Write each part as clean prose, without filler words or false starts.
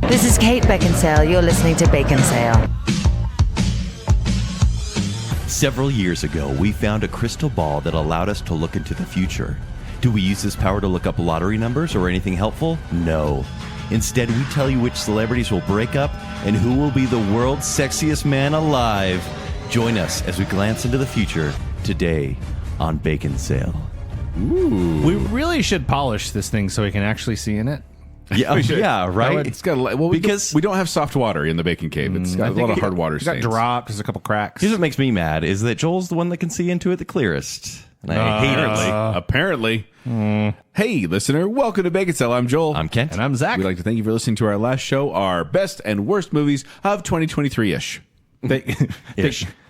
This is Kate Baconsale. You're listening to Baconsale. Several years ago, we found a crystal ball that allowed us to look into the future. Do we use this power to look up lottery numbers or anything helpful? No. Instead, we tell you which celebrities will break up and who will be the world's sexiest man alive. Join us as we glance into the future today on Baconsale. Ooh. We really should polish this thing so we can actually see in it. Yeah, yeah, right. No, it's got because we don't have soft water in the bacon cave. It's got a lot of hard water It's got stains. dropped. There's a couple cracks. Here's what makes me mad is that Joel's the one that can see into it the clearest. And I hate it. Apparently. Hey, listener, welcome to Baconsale. I'm Joel. I'm Kent. And I'm Zack. We'd like to thank you for listening to our last show, our best and worst movies of 2023-ish.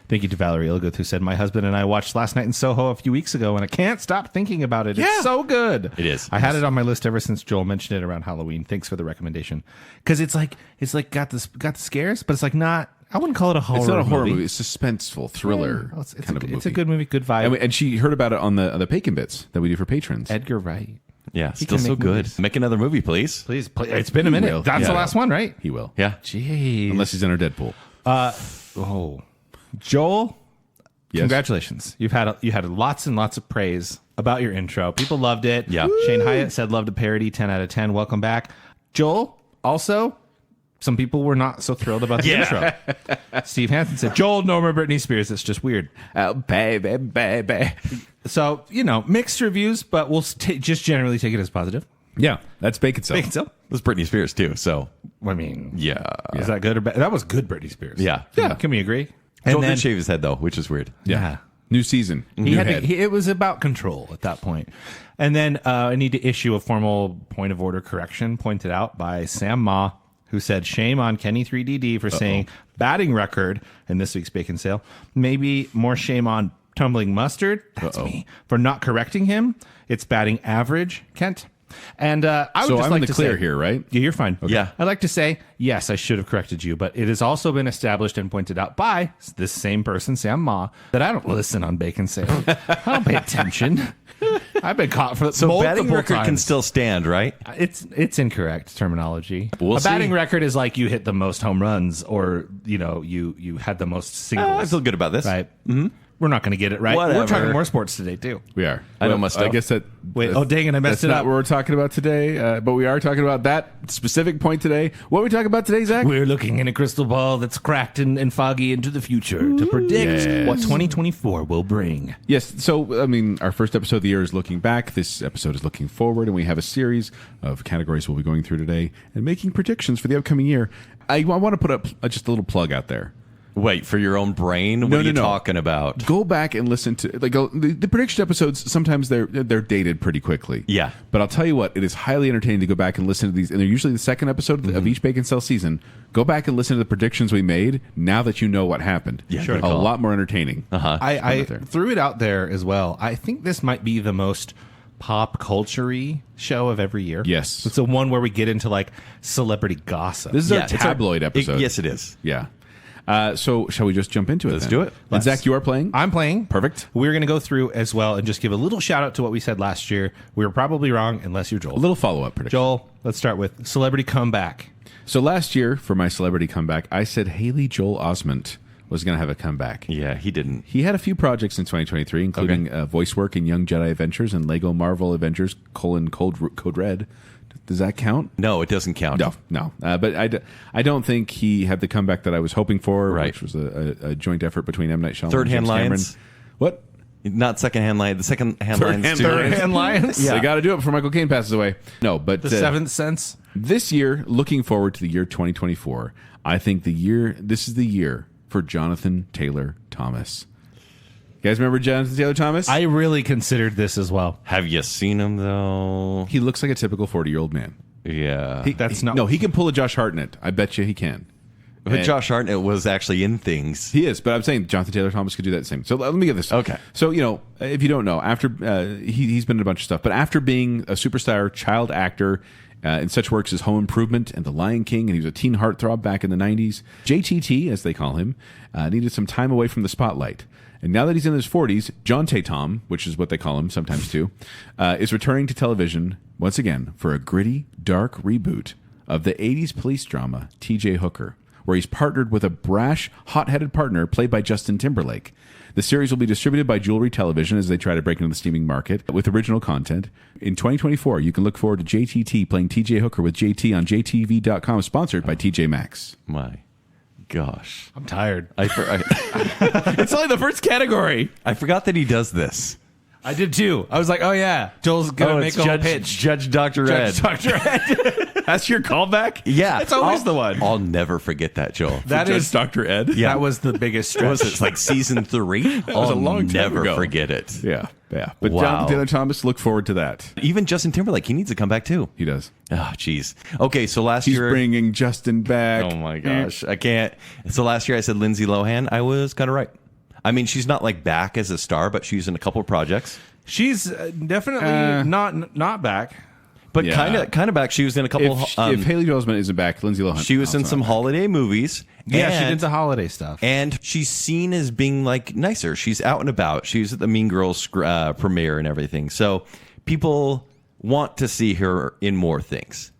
Thank you to Valerie Ilguth, who said, my husband and I watched Last Night in Soho a few weeks ago, and I can't stop thinking about it. Yeah. It's so good. It is. I had it on my list ever since Joel mentioned it around Halloween. Thanks for the recommendation. Because it's like got the scares, but it's like not. I wouldn't call it a horror. It's not a horror movie. It's suspenseful thriller. Yeah, it's kind of a movie. It's a good movie, good vibe. And she heard about it on the Bacon Bits that we do for patrons. Edgar Wright. Yeah, He still can so make good. movies. Make another movie, please. Please, it's been a minute. will. That's Yeah. the last one, right? He will. Yeah. Jeez. Unless he's in our Deadpool. Joel, Yes. congratulations. You had lots and lots of praise about your intro. People loved it. Yeah. Shane Hyatt said loved a parody, 10 out of 10. Welcome back. Joel, also, some people were not so thrilled about the intro. Steve Hansen said, Joel, no more Britney Spears. It's just weird. Oh, baby, baby. So, mixed reviews, but we'll just generally take it as positive. Yeah, that's Baconsale. Baconsale. It was Britney Spears, too, so I mean, yeah. is that good or bad? That was good Britney Spears. Yeah. Can we agree? Joel And then did shave his head, though, which is weird. Yeah. New season. He New had head. it was about control at that point. And then I need to issue a formal point of order correction pointed out by Sam Ma, who said, shame on Kenny 3DD for saying batting record in this week's Bacon Sale. Maybe more shame on Tumbling Mustard, that's me, for not correcting him. It's batting average, Kent. And I would So just I'm like in the to clear say, here, right? Yeah, you're fine. Yeah. I'd like to say, yes, I should have corrected you, but it has also been established and pointed out by this same person, Sam Ma, that I don't listen on Bacon Sale. I don't pay attention. I've been caught for So multiple batting record times. can still stand, right? It's incorrect terminology. We'll a batting see. record is like you hit the most home runs, or you had the most singles. I feel good about this. Right. Mm-hmm. We're not going to get it right. We're Whatever. talking more sports today too. We are. I know Well, my stuff. I guess that. Wait, oh, dang it, I messed that's it not up. what we're talking about today, but we are talking about that specific point today. What are we talking about today, Zach? We're looking in a crystal ball that's cracked and foggy into the future to predict Yes. what 2024 will bring. Yes. So, I mean, our first episode of the year is looking back. This episode is looking forward, and we have a series of categories we'll be going through today and making predictions for the upcoming year. I want to put up just a little plug out there. Wait, for your own brain? What are you talking about? Go back and listen to the prediction episodes. Sometimes they're dated pretty quickly. Yeah. But I'll tell you what, it is highly entertaining to go back and listen to these, and they're usually the second episode of each Bacon Cell season. Go back and listen to the predictions we made now that you know what happened. Yeah, sure. good A call. lot more entertaining. I out there. threw it out there as well. I think this might be the most pop culture-y show of every year. Yes. It's the one where we get into like celebrity gossip. This is Yeah, our it's our- tabloid episode. yes, it is. Yeah. So shall we just jump into it? Let's then? do it. And Zach, you are playing. I'm playing. Perfect. We're going to go through as well and just give a little shout out to what we said last year. We were probably wrong unless you're Joel. A little follow up prediction. Joel, let's start with celebrity comeback. So last year for my celebrity comeback, I said Haley Joel Osment was going to have a comeback. Yeah, he didn't. He had a few projects in 2023, including voice work in Young Jedi Adventures and Lego Marvel Avengers: Code Red. Does that count? No, it doesn't count. No. But I don't think he had the comeback that I was hoping for, Right. which was a joint effort between M. Night Shyamalan Third and Hand James Cameron. Lions. What? Not second-hand line. The second-hand Third lines, hand- too. third hand Lions? They got to do it before Michael Caine passes away. No, but The Seventh Sense. this year, looking forward to the year 2024, I think this is the year for Jonathan Taylor Thomas. You guys remember Jonathan Taylor Thomas? I really considered this as well. Have you seen him, though? He looks like a typical 40-year-old man. Yeah. He can pull a Josh Hartnett. I bet you he can. But Josh Hartnett was actually in things. He is, but I'm saying Jonathan Taylor Thomas could do that same. So let me get this. Okay. So, if you don't know, after he's been in a bunch of stuff, but after being a superstar child actor in such works as Home Improvement and The Lion King, and he was a teen heartthrob back in the 90s, JTT, as they call him, needed some time away from the spotlight. And now that he's in his 40s, John Tatum, which is what they call him sometimes too, is returning to television once again for a gritty, dark reboot of the 80s police drama T.J. Hooker, where he's partnered with a brash, hot-headed partner played by Justin Timberlake. The series will be distributed by Jewelry Television as they try to break into the streaming market with original content. In 2024, you can look forward to JTT playing TJ Hooker with JT on JTV.com, sponsored by TJ Maxx. My gosh. I'm tired. It's only the first category. I forgot that he does this. I did too. I was like, oh yeah, Joel's gonna make a whole pitch. Judge Dr. Ed. Dr. Ed. That's your callback? Yeah. It's always the one. I'll never forget that, Joel. That is Dr. Ed? Yeah. That was the biggest stretch. What was it? It's like season 3? That was a long time never ago. forget it. Yeah. But Wow. Jonathan Taylor Thomas, look forward to that. Even Justin Timberlake, he needs to come back too. He does. Oh, jeez. Okay, so last He's year... bringing Justin back. Oh, my gosh. I can't... So last year I said Lindsay Lohan. I was kind of right. I mean, she's not like back as a star, but she's in a couple of projects. She's definitely not back. But Yeah. kind of back. She was in a couple... If Haley Joel Osment isn't back, Lindsay Lohan. she was in some holiday movies. Yeah, she and- did the holiday stuff. And she's seen as being like nicer. She's out and about. She was at the Mean Girls premiere and everything. So people want to see her in more things.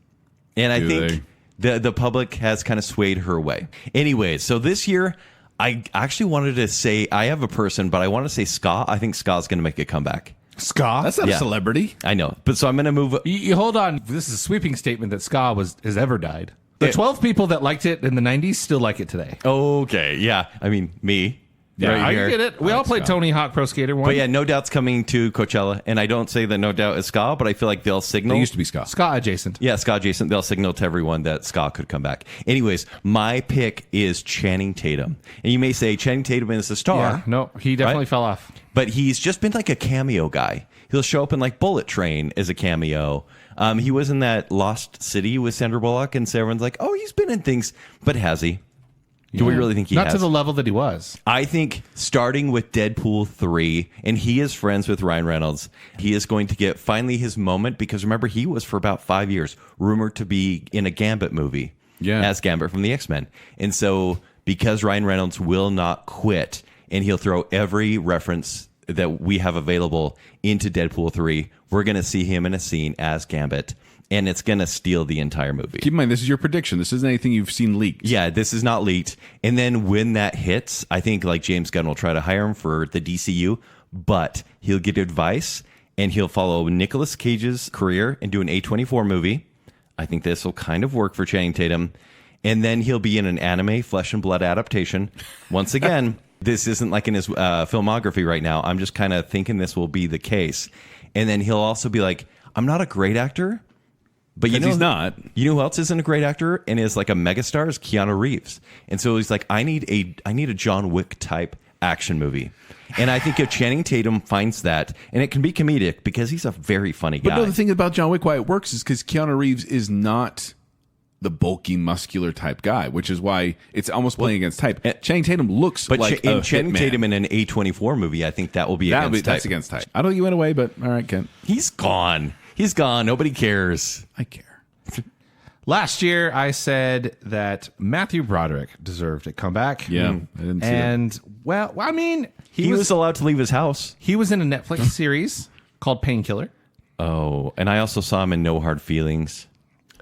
And I think the public has kind of swayed her way. Anyway, so this year, I actually wanted to say, I have a person, but I want to say Ska. I think Ska's going to make a comeback. Ska? That's not Yeah. a celebrity. I know. But so I'm going to move. You hold on. This is a sweeping statement that Ska has ever died. The 12 people that liked it in the 90s still like it today. Okay. Yeah. I mean, me. Yeah, right I here. get it. We all played Tony Hawk Pro Skater 1. But yeah, No Doubt's coming to Coachella. And I don't say that No Doubt is Ska, but I feel like they'll signal. They used to be Ska. Ska adjacent. Yeah, Ska Jason. They'll signal to everyone that Ska could come back. Anyways, my pick is Channing Tatum. And you may say Channing Tatum is a star. Yeah, no, he definitely Right? fell off. But he's just been like a cameo guy. He'll show up in like Bullet Train as a cameo. He was in that Lost City with Sandra Bullock, and so everyone's like, oh, he's been in things. But has he? Do we really think he Not has? to the level that he was. I think starting with Deadpool 3, and he is friends with Ryan Reynolds, he is going to get finally his moment, because remember, he was for about 5 years rumored to be in a Gambit movie as Gambit from the X-Men. And so because Ryan Reynolds will not quit, and he'll throw every reference that we have available into Deadpool 3, we're going to see him in a scene as Gambit, and it's going to steal the entire movie. Keep in mind, this is your prediction. This isn't anything you've seen leaked. Yeah, this is not leaked. And then when that hits, I think like James Gunn will try to hire him for the DCU, but he'll get advice and he'll follow Nicolas Cage's career and do an A24 movie. I think this will kind of work for Channing Tatum. And then he'll be in an anime flesh and blood adaptation. Once again, this isn't like in his filmography right now. I'm just kind of thinking this will be the case. And then he'll also be like, I'm not a great actor. But you know, he's not. You know who else isn't a great actor and is like a megastar is Keanu Reeves. And so he's like, I need a John Wick type action movie. And I think if Channing Tatum finds that, and it can be comedic because he's a very funny guy. But no, the thing about John Wick, why it works, is because Keanu Reeves is not the bulky, muscular type guy, which is why it's almost playing against type. Channing Tatum looks but like in a Channing hitman. Tatum in an A24 movie, I think that will be against type. That's against type. I know you went away, but all right, Kent. He's gone. He's gone. Nobody cares. I care. Last year, I said that Matthew Broderick deserved a comeback. Yeah, I didn't see And, well, I mean, He was allowed to leave his house. he was in a Netflix series called Painkiller. Oh, and I also saw him in No Hard Feelings.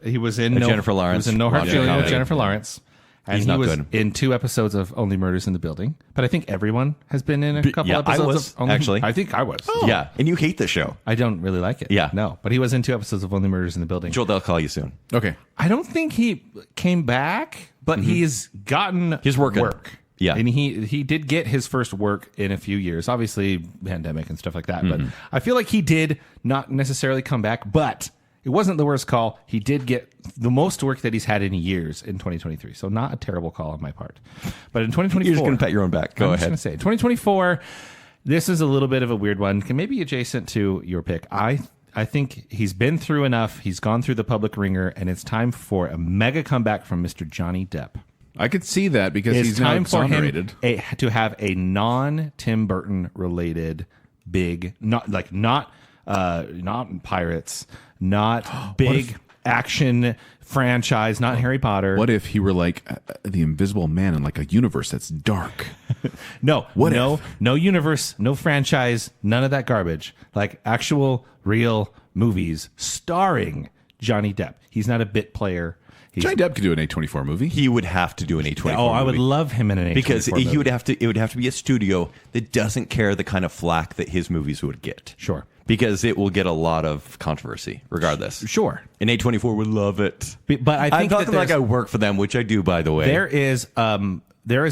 He was in Jennifer Lawrence He was in No Hard romantic Feeling with comedy. Jennifer Lawrence. And He's he not was good. in 2 episodes of Only Murders in the Building. But I think everyone has been in a couple yeah, I episodes was, of Only actually. I think I was. Yeah, and you hate the show. I don't really like it. Yeah. No, but he was in 2 episodes of Only Murders in the Building. Joel, they'll call you soon. Okay. I don't think he came back, but he's gotten He's working. work. Yeah. And he did get his first work in a few years. Obviously, pandemic and stuff like that. But I feel like he did not necessarily come back, but it wasn't the worst call. He did get the most work that he's had in years in 2023. So not a terrible call on my part. But in 2024... You're just going to pat your own back. Go I'm ahead. just going to say, 2024, this is a little bit of a weird one. Maybe adjacent to your pick. I think he's been through enough. He's gone through the public ringer, and it's time for a mega comeback from Mr. Johnny Depp. I could see that because It's he's now time for him exonerated. to have a non-Tim Burton related big, not pirates, not big action franchise, not Harry Potter. What if he were like the Invisible Man in like a universe that's dark? No, What no, if? no universe, no franchise, none of that garbage. Like actual, real movies starring Johnny Depp. He's not a bit player. Johnny Depp could do an A24 movie. He would have to do an A24 Oh, I would movie. love him in an A24 Because movie. he would have to. It would have to be a studio that doesn't care the kind of flack that his movies would get. Sure. Because it will get a lot of controversy, regardless. Sure. And A24 would love it. But I I'm think talking that like I work for them, which I do, by the way. there is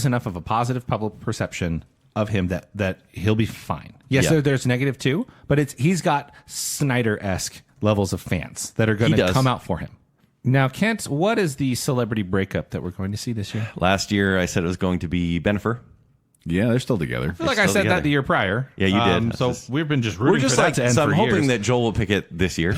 enough of a positive public perception of him that he'll be fine. Yes, Yeah. there's negative too, but he's got Snyder-esque levels of fans that are going He to does. come out for him. Now, Kent, what is the celebrity breakup that we're going to see this year? Last year, I said it was going to be Benifer. Yeah, they're still together. I feel like I still said together. that the year prior. Yeah, you did. So That's just- we've been just rooting We're just for like, that to end so I'm for hoping years. that Joel will pick it this year.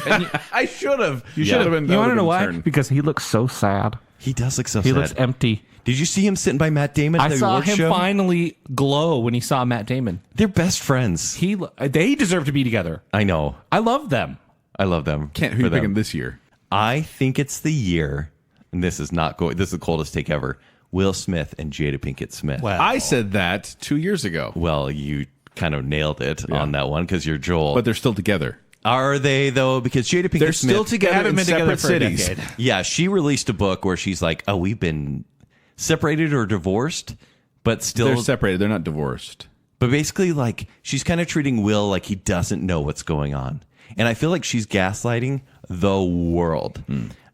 I should have. You should have been. You want to know why? Turn. Because he looks so sad. He does look so He sad. looks empty. Did you see him sitting by Matt Damon at I the saw award him show? finally glow when he saw Matt Damon. They're best friends. They deserve to be together. I know. I love them. I love them. Can't. Who for you them. picking this year? I think it's the year, and this is not going. This is the coldest take ever. Will Smith and Jada Pinkett Smith. Well, I said that 2 years ago, Well, you kind of nailed it on that one because you're Joel. but they're still together. Are they though? Because Jada Pinkett They're Smith, still together haven't in been together separate for a cities. decade. Yeah, she released a book where she's like, "Oh, we've been separated or divorced, but still." They're separated. They're not divorced. But basically, like, she's kind of treating Will like he doesn't know what's going on, and I feel like she's gaslighting the world.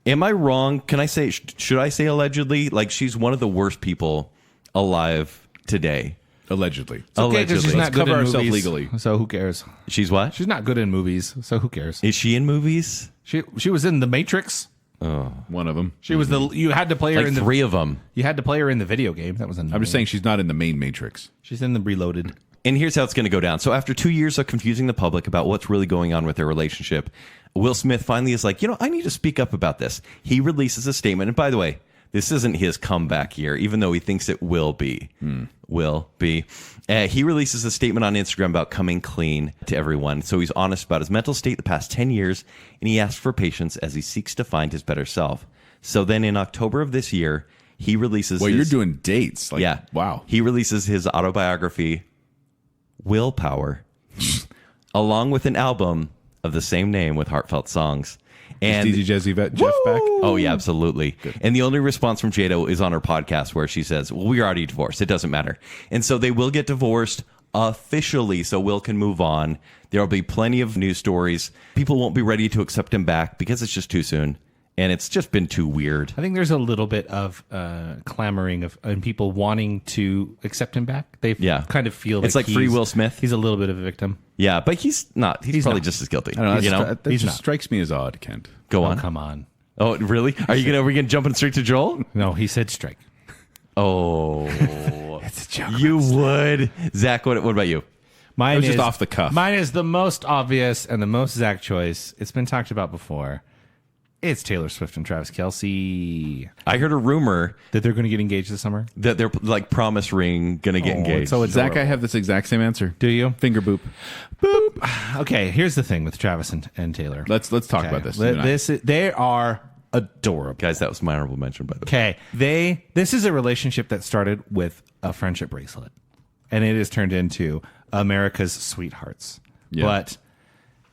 Am I wrong? Can I say? Should I say allegedly? Like, she's one of the worst people alive today. Allegedly. okay, 'cause she's Allegedly. not good cover in ourselves movies, legally. So who cares? She's what? She's not good in movies, so who cares? Is she in movies? She was in The Matrix. One of them. She was you had to play her Like in the three of them. you had to play her in the video game. That was I'm just saying she's not in the main Matrix. she's in the Reloaded. And here's how it's going to go down. So after 2 years of confusing the public about what's really going on with their relationship, Will Smith finally is like, I need to speak up about this. He releases a statement. And by the way, this isn't his comeback year, even though he thinks it will be. Will be. He releases a statement on Instagram about coming clean to everyone. So he's honest about his mental state the past 10 years, and he asks for patience as he seeks to find his better self. So then in October of this year, he releases Well, his... you're doing dates. Like, Yeah. Wow. He releases his autobiography, Willpower, along with an album of the same name with heartfelt songs. And Is DJ Jazzy Jeff back? oh yeah, absolutely. And the only response from Jada is on her podcast where she says, "Well, we're already divorced. It doesn't matter." And so they will get divorced officially, so Will can move on. There will be plenty of news stories. People won't be ready to accept him back because it's just too soon. And it's just been too weird. I think there's a little bit of clamoring of and people wanting to accept him back. They kind of feel It's like free he's- Will Smith. He's a little bit of a victim. Yeah, but he's not. He's probably not. just as guilty. I don't know. That He's just not. strikes me as odd, Kent. Go Oh, on. come on. Oh, really? Are we gonna jump in straight to Joel? No, he said strike. Oh, It's a joke. you would, Zach. What about you? Mine was is just off the cuff. Mine is the most obvious and the most Zack choice. It's been talked about before. It's Taylor Swift and Travis Kelce I heard a rumor that they're going to get engaged this summer. that they're like promise ring gonna get engaged. so it's Zach, I have this exact same answer. Do you? Finger boop. Okay, here's the thing with Travis and Taylor. Let's talk Okay. about this. You and I. They are adorable. Guys, that was my honorable mention, by the way. Okay, this is a relationship that started with a friendship bracelet, and it has turned into America's sweethearts. Yeah. But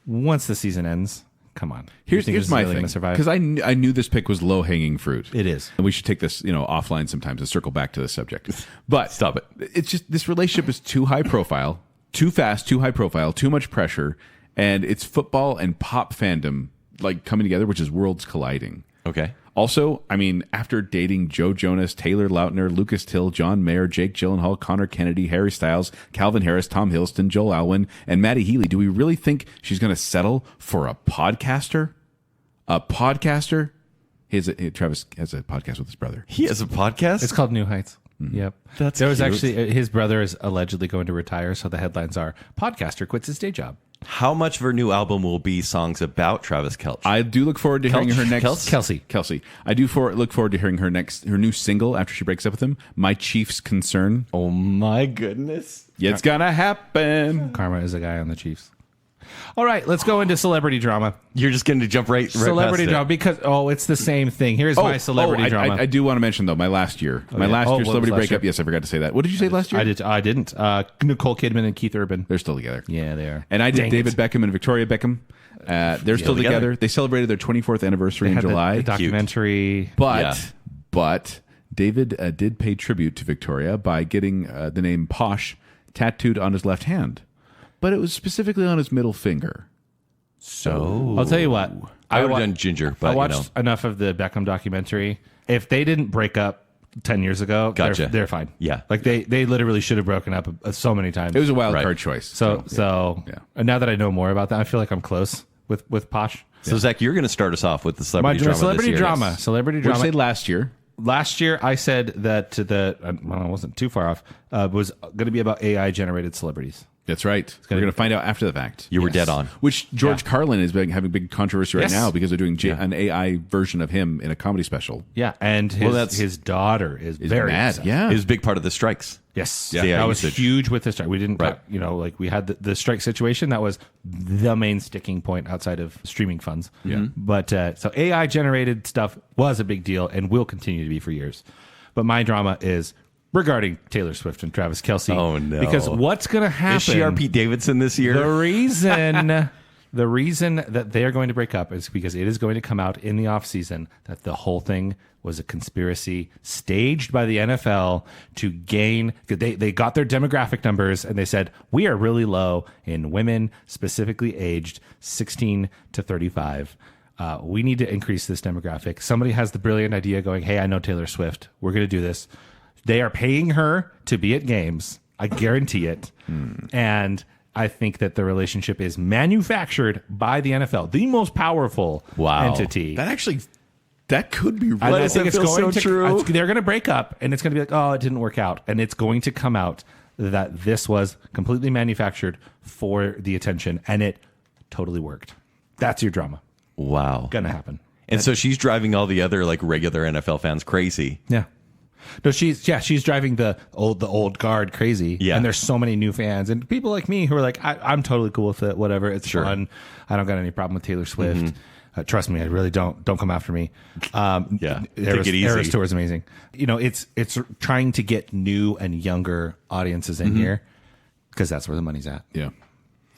once the season ends, come on. You Here's think this is my really thing, gonna survive? because I knew this pick was low hanging fruit. It is. and we should take this offline sometimes and circle back to this subject. But Stop it. It's just this relationship is too high profile, too fast, too high profile, too much pressure, and it's football and pop fandom like coming together, which is worlds colliding. Okay. Also, I mean, after dating Joe Jonas, Taylor Lautner, Lucas Till, John Mayer, Jake Gyllenhaal, Connor Kennedy, Harry Styles, Calvin Harris, Tom Hiddleston, Joel Alwyn, and Maddie Healy, do we really think she's going to settle for a podcaster? A podcaster? Travis has a podcast with his brother. He has a podcast. It's called New Heights. Yep. That's there was cute. actually his brother is allegedly going to retire, so the headlines are podcaster quits his day job. How much of her new album will be songs about Travis Kelce? I do look forward to hearing her next. Kelsey. I do look forward to hearing her new single after she breaks up with him. My Chief's Concern. oh my goodness. Yeah, it's gonna happen. Karma is a guy on the Chiefs. All right, let's go into celebrity drama. You're just going to jump right Celebrity past it. drama because it's the same thing. Here's my celebrity drama. I do want to mention though my last year What celebrity was last breakup. year? Yes, I forgot to say that. What did you say last year? I didn't. Nicole Kidman and Keith Urban. They're still together. Yeah, they are. And I did Dang David it. Beckham and Victoria Beckham. They're still together. They celebrated their 24th anniversary in Had July. the documentary. But David did pay tribute to Victoria by getting the name Posh tattooed on his left hand, but it was specifically on his middle finger. So I'll tell you what. I would have done Ginger, but I watched enough of the Beckham documentary. If they didn't break up 10 years ago, Gotcha. they're fine. Yeah. Like they literally should have broken up so many times. it was a wild Right. card choice. So yeah. And now that I know more about that, I feel like I'm close with Posh. So, Zach, you're going to start us off with the My celebrity drama. celebrity this year. drama. Celebrity Which drama. say last year. Last year, I said that I wasn't too far off. Was going to be about AI generated celebrities. That's right. We're going to find out after the fact. You were dead on. Which George Carlin is having big controversy right Yes. now because they're doing an AI version of him in a comedy special. Yeah, and his daughter is very mad. upset. Yeah. It was a big part of the strikes. Yes, Yeah. that AI was usage. huge with the strike. We didn't, Right. we had the strike situation. That was the main sticking point outside of streaming funds. Yeah. But so AI generated stuff was a big deal and will continue to be for years. But my drama is regarding Taylor Swift and Travis Kelce. Oh, no. Because what's going to happen? Is she our Pete Davidson this year? The reason that they are going to break up is because it is going to come out in the offseason that the whole thing was a conspiracy staged by the NFL to gain. They got their demographic numbers and they said, we are really low in women, specifically aged 16 to 35. We need to increase this demographic. Somebody has the brilliant idea going, hey, I know Taylor Swift. We're going to do this. They are paying her to be at games. I guarantee it. And I think that the relationship is manufactured by the NFL, the most powerful entity. That could be And right. I think it's feel going so to, true? they're going to break up and it's going to be like, oh, it didn't work out. And it's going to come out that this was completely manufactured for the attention and it totally worked. That's your drama. Wow. Going to happen. And so she's driving all the other like regular NFL fans crazy. Yeah. No, she's driving the old guard crazy. Yeah. And there's so many new fans and people like me who are like, I'm totally cool with it. Whatever. It's fun. I don't got any problem with Taylor Swift. Trust me, I really don't. Don't come after me. Take it easy. Eras Tour is amazing. You know, it's trying to get new and younger audiences in here because that's where the money's at. Yeah.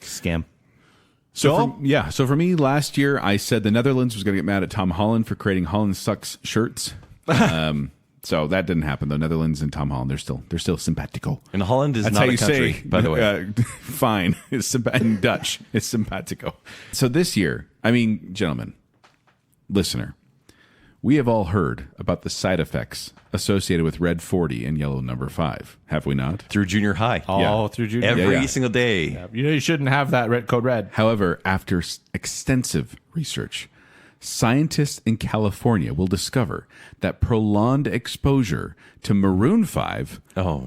Scam. So for me, last year I said the Netherlands was going to get mad at Tom Holland for creating Holland Sucks shirts. So that didn't happen though. Netherlands and Tom Holland, they're still simpatico. And Holland is That's not how a you country, say, by the way. Fine. It's in Dutch. It's simpatico. So this year, I mean, gentlemen, listener, we have all heard about the side effects associated with red 40 and yellow number 5, have we not? Through junior high. Through junior. Every single day. You know, you shouldn't have that code red. However, after extensive research, scientists in California will discover that prolonged exposure to maroon 5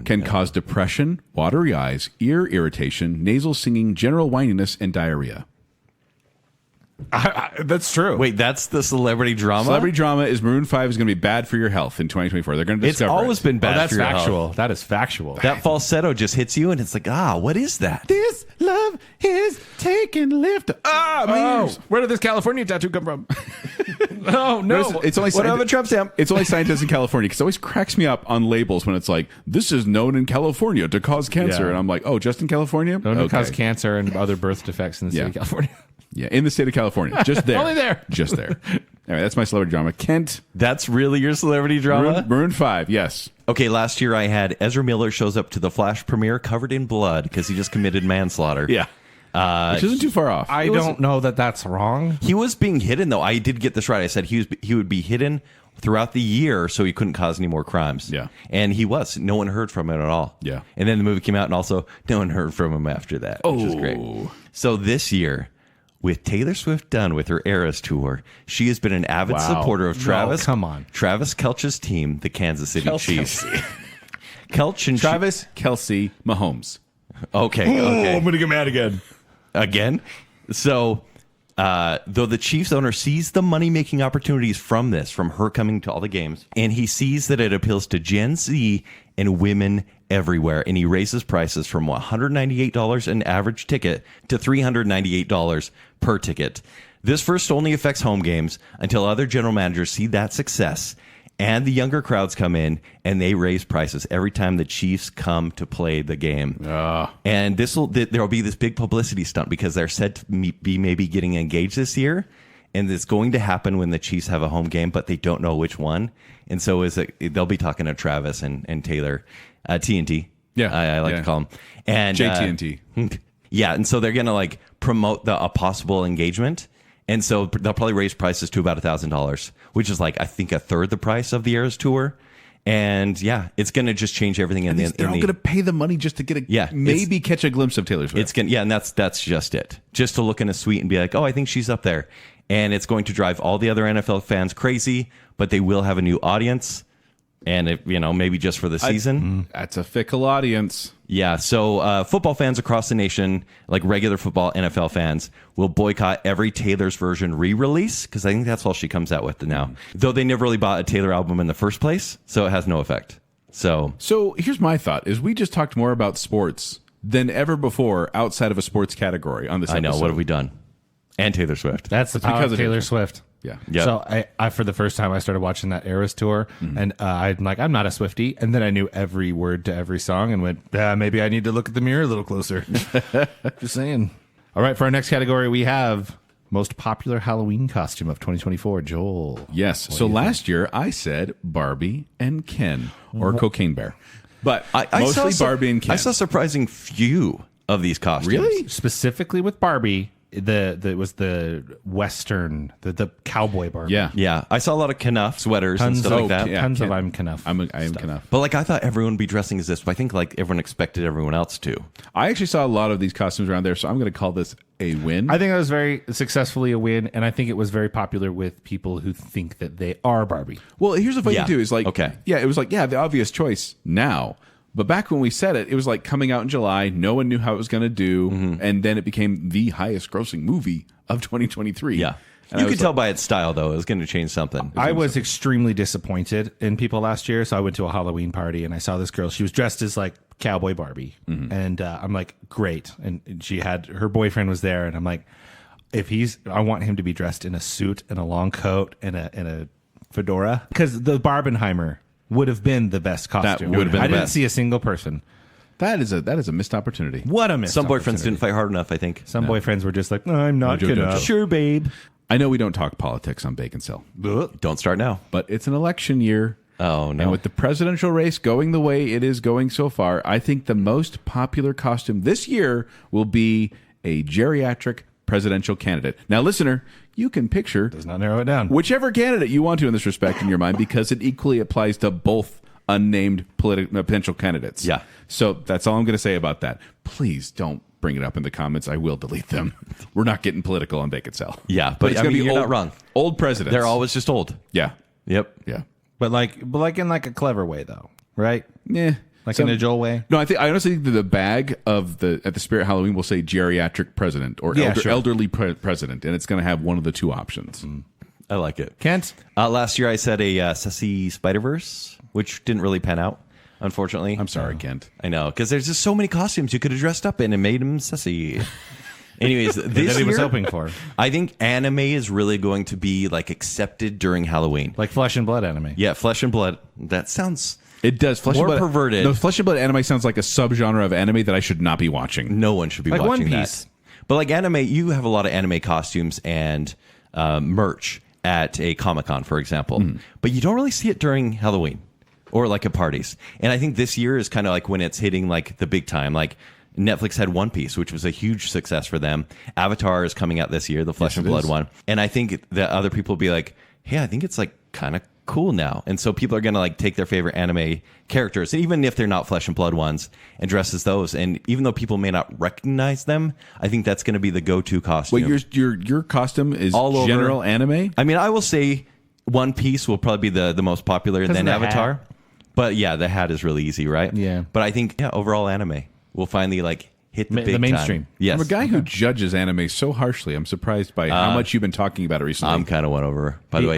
can cause depression, watery eyes, ear irritation, nasal singing, general whininess, and diarrhea. That's true. Wait, that's the celebrity drama? Celebrity drama is maroon 5 is going to be bad for your health in 2024. They're going to It's discover always been bad that's for your factual. health. That is factual. That falsetto just hits you and it's like, what is that? This love is taking lift. Where did this California tattoo come from? no. It's only What about a Trump stamp? It's only scientists in California because it always cracks me up on labels when it's like, this is known in California to cause cancer. Yeah. And I'm like, oh, just in California? Known to cause cancer and other birth defects in the state of California. Yeah, in the state of California. Just there. Only there. Just there. Anyway, that's my celebrity drama. Kent, That's really your celebrity drama? Maroon 5, yes. Okay, last year I had Ezra Miller shows up to the Flash premiere covered in blood because he just committed manslaughter. Yeah. Which isn't too far off. I don't know that that's wrong. He was being hidden, though. I did get this right. I said he would be hidden throughout the year so he couldn't cause any more crimes. Yeah. And he was. No one heard from him at all. Yeah. And then the movie came out, and also no one heard from him after that, which is great. So this year, with Taylor Swift done with her Eras tour, she has been an avid supporter of Travis. come on. Travis Kelce's team, the Kansas City Chiefs. Kelce and Travis, Kelce, Mahomes. Okay. I'm going to get mad again. Again. So though the Chiefs owner sees the money-making opportunities from her coming to all the games, and he sees that it appeals to Gen Z and women everywhere, and he raises prices from $198 an average ticket to $398 per ticket. This first only affects home games until other general managers see that success and the younger crowds come in and they raise prices every time the Chiefs come to play the game. And there'll be this big publicity stunt because they're said to be maybe getting engaged this year. And it's going to happen when the Chiefs have a home game, but they don't know which one. And so they'll be talking to Travis and Taylor, TNT. Yeah. I like to call them. And JTNT. Yeah. And so they're going to like promote a possible engagement. And so they'll probably raise prices to about $1,000, which is like, I think, a third the price of the Eras Tour. And yeah, it's going to just change everything. They're all going to pay the money just to get maybe catch a glimpse of Taylor Swift. And that's just it. Just to look in a suite and be like, oh, I think she's up there. And it's going to drive all the other NFL fans crazy, but they will have a new audience. And maybe just for the season. That's a fickle audience. Yeah, so football fans across the nation, like regular football NFL fans, will boycott every Taylor's version re-release because I think that's all she comes out with now. Though they never really bought a Taylor album in the first place, so it has no effect. So here's my thought: is we just talked more about sports than ever before outside of a sports category on this episode. I know, what have we done? And Taylor Swift. That's the power of Taylor Swift. Yeah. Yep. So I for the first time I started watching that Eras tour, and I'm like, I'm not a Swiftie, and then I knew every word to every song, and went, maybe I need to look at the mirror a little closer. Just saying. All right, for our next category, we have most popular Halloween costume of 2024. Joel. Yes. So last year I said Barbie and Ken, or Cocaine Bear, but mostly Barbie and Ken. I saw a surprising few of these costumes. Really? Specifically with Barbie. It was the Western, the cowboy Barbie. Yeah. I saw a lot of Knuff sweaters and stuff like that. Yeah, Tons of I'm Knuff. I am Knuff. But like I thought everyone would be dressing as this, but I think like everyone expected everyone else to. I actually saw a lot of these costumes around there, so I'm going to call this a win. I think that was very successfully a win, and I think it was very popular with people who think that they are Barbie. Well, here's the funny thing too: is like, okay, it was like, the obvious choice now. But back when we said it, it was like coming out in July. No one knew how it was going to do, and then it became the highest-grossing movie of 2023. Yeah, you could tell by its style, though, it was going to change something. I was extremely disappointed in people last year, so I went to a Halloween party and I saw this girl. She was dressed as like cowboy Barbie, and I'm like, great. And she had her boyfriend was there, and I'm like, I want him to be dressed in a suit and a long coat and a fedora, because the Barbenheimer would have been the best costume. That would have been I the didn't best. see a single person. That is a missed opportunity. What a missed Some boyfriends opportunity. didn't fight hard enough, I think. Some boyfriends were just like, no, I'm not good enough. Sure, babe. I know we don't talk politics on Baconsale, Don't start now. but it's an election year. Oh, no. And with the presidential race going the way it is going so far, I think the most popular costume this year will be a geriatric presidential candidate. Now, listener, you can picture Does not narrow it down. whichever candidate you want to in this respect in your mind, because it equally applies to both unnamed potential candidates. Yeah. So that's all I'm going to say about that. Please don't bring it up in the comments. I will delete them. We're not getting political on Baconsale. Yeah, but it's I going to mean, be you're old, not wrong. Old presidents. They're always just old. Yeah. Yep. Yeah. But like in like a clever way, though, right? Yeah. Like in a Joel way. No, I honestly think that the bag of at the Spirit Halloween will say geriatric president or elderly president, and it's going to have one of the two options. I like it. Kent? Last year I said a Sassy Spider-Verse, which didn't really pan out, unfortunately. I'm sorry, Kent. I know, because there's just so many costumes you could have dressed up in and made him sassy. Anyways, this That he was year, hoping for. I think anime is really going to be like accepted during Halloween. Like Flesh and Blood anime. Yeah, Flesh and Blood. That sounds... It does. Flesh More and Blood, perverted. No, Flesh and Blood anime sounds like a subgenre of anime that I should not be watching. No one should be Like watching One Piece. that. But like anime, you have a lot of anime costumes and merch at a Comic-Con, for example. But you don't really see it during Halloween or like at parties. And I think this year is kind of like when it's hitting like the big time. Like Netflix had One Piece, which was a huge success for them. Avatar is coming out this year, the Flesh and Blood one. And I think that other people will be like, hey, I think it's like kind of cool now. And so people are going to like take their favorite anime characters, and even if they're not Flesh and Blood ones, and dress as those. And even though people may not recognize them, I think that's going to be the go-to costume. Wait, your costume is All over. general anime? I mean, I will say One Piece will probably be the most popular, and then the Avatar. hat. But yeah, the hat is really easy, right? Yeah. But I think overall anime will finally like hit the big mainstream. time. Yes. I'm a guy who judges anime so harshly. I'm surprised by how much you've been talking about it recently. I'm kind of won over, by the way.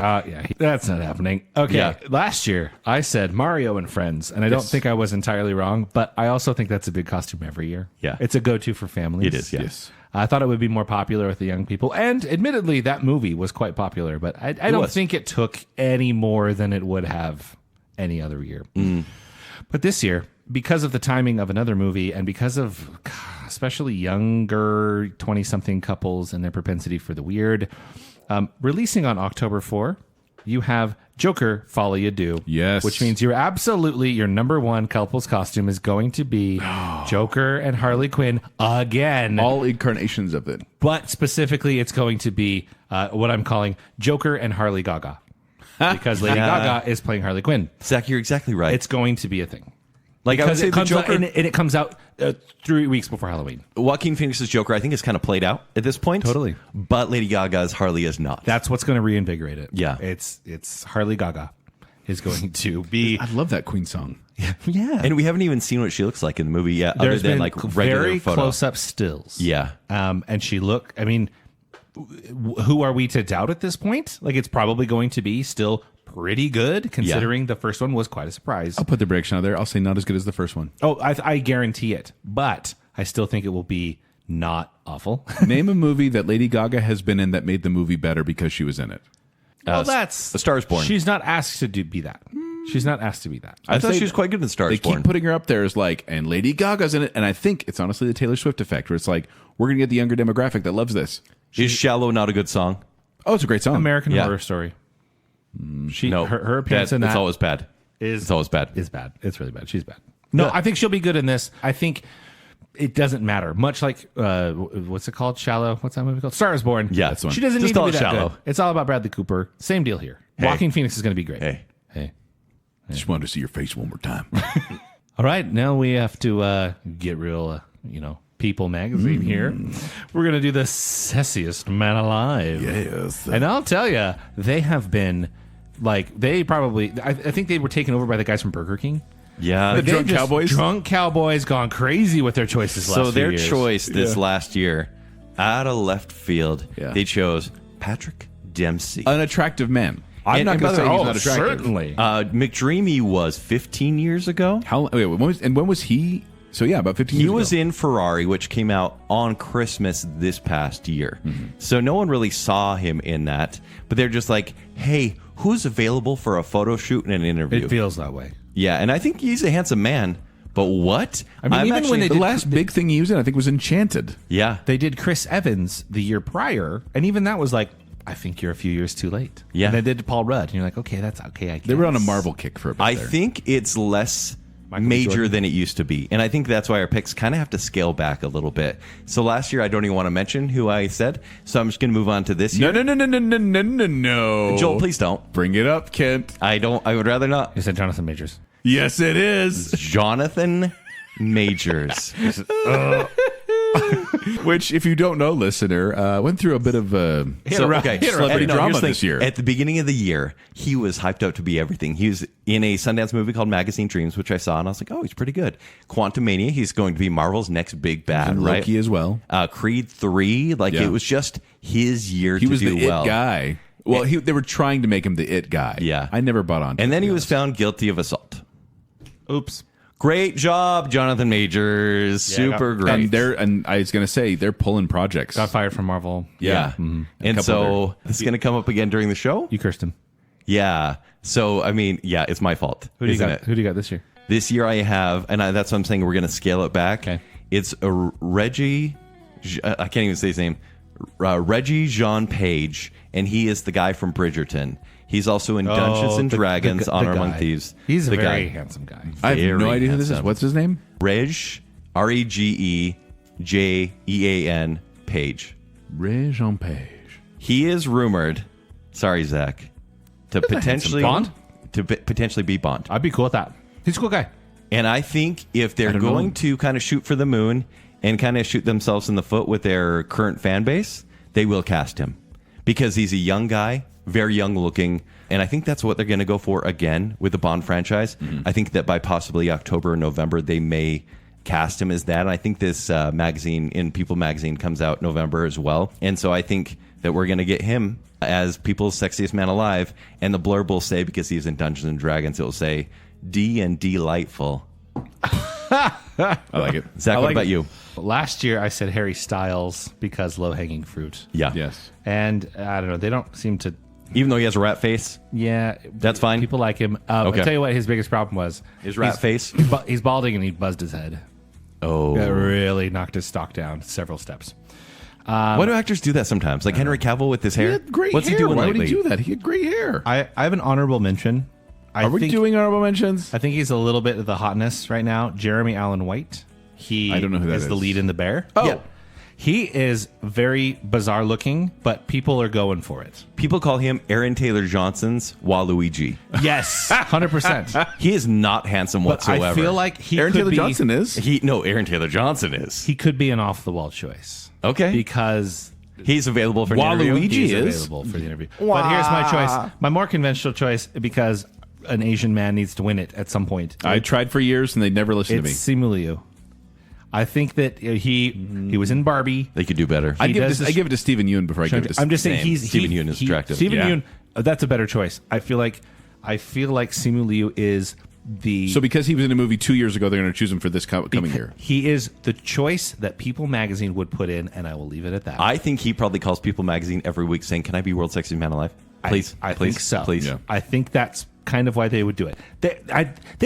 That's not happening. Okay, Yeah. last year I said Mario and Friends, and I don't think I was entirely wrong, but I also think that's a big costume every year. Yeah. It's a go-to for families. It is, yeah. Yes. I thought it would be more popular with the young people, and admittedly, that movie was quite popular, but I don't was. think it took any more than it would have any other year. But this year, because of the timing of another movie and because of especially younger 20-something couples and their propensity for the weird, releasing on October 4, you have Joker Follow You Do. Yes. Which means your number one couple's costume is going to be Joker and Harley Quinn again. All incarnations of it. But specifically, it's going to be what I'm calling Joker and Harley Gaga. Because Lady Gaga is playing Harley Quinn. Zach, you're exactly right. It's going to be a thing. like I would Because say it the comes out, Joker, and it comes out 3 weeks before Halloween. Joaquin Phoenix's Joker, I think is kind of played out at this point. Totally. But Lady Gaga's Harley is not. That's what's going to reinvigorate it. Yeah. It's Harley Gaga is going to be. I love that Queen song. Yeah. And we haven't even seen what she looks like in the movie yet, There's other than been like regular very photo. close-up stills. Yeah. And she I mean, who are we to doubt at this point? Like, it's probably going to be still pretty good, considering the first one was quite a surprise. I'll put the prediction out there. I'll say not as good as the first one. Oh, I guarantee it. But I still think it will be not awful. Name a movie that Lady Gaga has been in that made the movie better because she was in it. Well, that's A Star is Born. She's not asked to be that. She's not asked to be that. I thought say she was quite good in Star They is Born. keep putting her up there as like, and Lady Gaga's in it. And I think it's honestly the Taylor Swift effect, where it's like, we're going to get the younger demographic that loves this. Is Shallow not a good song? Oh, it's a great song. American Yeah. Horror Story. She No. her appearance in that It's always bad. is It's always bad. Is bad. It's really bad. She's bad. No, I think she'll be good in this. I think it doesn't matter. Much like what's it called? Shallow. What's that movie called? Star is Born. Yeah, that's the one. She doesn't Just need to call be it that Shallow. good. It's all about Bradley Cooper. Same deal here. Hey. Joaquin Phoenix is going to be great. Hey. Just wanted to see your face one more time. All right, now we have to get real, People magazine here. We're going to do the Sexiest Man Alive. Yes. And I'll tell you, they have been, I think they were taken over by the guys from Burger King. Yeah. The drunk cowboys? Drunk cowboys gone crazy with their choices last So few their years. choice this last year, out of left field, Yeah. they chose Patrick Dempsey. Unattractive man. I'm not going to say he's not attractive. Certainly. McDreamy was 15 years ago. When was he? So yeah, about 15 He years ago. was in Ferrari, which came out on Christmas this past year. So no one really saw him in that. But they're just like, hey, who's available for a photo shoot and an interview? It feels that way. Yeah, and I think he's a handsome man. But what? I mean, even when they The did last big thing he was in, I think, was Enchanted. Yeah. They did Chris Evans the year prior, and even that was like, I think you're a few years too late. Yeah. And they did Paul Rudd, and you're like, okay, that's okay. I guess. They were on a Marvel kick for a bit I there. think it's less Michael major Jordan. than it used to be. And I think that's why our picks kind of have to scale back a little bit. So last year, I don't even want to mention who I said. So I'm just going to move on to this year. No. Joel, please don't. Bring it up, Kent. I would rather not. You said Jonathan Majors. Yes, it is. Jonathan Majors. Which, if you don't know, listener, went through a bit of celebrity drama here's the this thing. year. At the beginning of the year, he was hyped up to be everything. He was in a Sundance movie called Magazine Dreams, which I saw, and I was like, oh, he's pretty good. Quantumania, he's going to be Marvel's next big bad, And right? Loki as well. Creed 3, Yeah. it was just his year He to was do the well. it guy. Well, they were trying to make him the it guy. Yeah. I never bought on. And then he was found guilty of assault. Oops. Great job, Jonathan Majors. Super great. and I was going to say they're pulling projects. Got fired from Marvel. Yeah. A And couple so this is going to come up again during the show? You cursed him. Yeah. So, I mean, yeah, it's my fault. Who do you isn't got? it? Who do you got this year? This year I have, and that's what I'm saying, we're going to scale it back. Okay. It's a Reggie, I can't even say his name, Regé-Jean Page, and he is the guy from Bridgerton. He's also in Dungeons and Dragons, Honor Among Thieves. He's a the very guy. handsome guy. I have no very idea who this is. handsome. What's his name? Regejean Page. Regé-Jean Page. He is rumored, sorry, Zach, to potentially Bond? potentially be Bond. I'd be cool with that. He's a cool guy. And I think if they're don't know. going to kind of shoot for the moon and kind of shoot themselves in the foot with their current fan base, they will cast him because he's a young guy, very young looking. And I think that's what they're going to go for again with the Bond franchise. I think that by possibly October or November, they may cast him as that. And I think this magazine, in People magazine, comes out November as well. And so I think that we're going to get him as People's Sexiest Man Alive. And the blurb will say, because he's in Dungeons and Dragons, it will say D and delightful. I like it. Zach, what about you? Last year, I said Harry Styles because low-hanging fruit. Yeah. Yes. And I don't know. They don't seem to... Even though he has a rat face? Yeah. That's fine? People like him. Okay. I'll tell you what his biggest problem was. His rat face? He's balding and he buzzed his head. Oh. That really knocked his stock down several steps. Why do actors do that sometimes? Like Henry Cavill with his hair? He had great What's hair. he doing Why lately? would he do that? He had great hair. I have an honorable mention. Are we doing honorable mentions? I think he's a little bit of the hotness right now. Jeremy Allen White. I don't know who that is. The is. lead in The Bear. Oh. Yeah. He is very bizarre looking, but people are going for it. People call him Aaron Taylor Johnson's Waluigi. Yes, 100%. He is not handsome But whatsoever. I feel like he Aaron could Taylor be, Johnson is. Aaron Taylor Johnson is. He could be an off-the-wall choice. Okay. Because He's available for an interview. Waluigi he's is. available for the interview. But here's my choice. My more conventional choice, because an Asian man needs to win it at some point. I tried for years and they never listened to me. It's Simu Liu. I think that he was in Barbie. They could do better. I give does it this- to Stephen Yeun before I give it to I'm just saying Same. Stephen Yeun is attractive. Stephen Yeah. Yeun, that's a better choice. I feel like Simu Liu is the So because he was in a movie 2 years ago, they're going to choose him for this coming year. He is the choice that People magazine would put in, and I will leave it at that. I think he probably calls People magazine every week saying, "Can I be World's Sexiest Man Alive? Please, I please, think so. please." Yeah. I think that's kind of why they would do it. They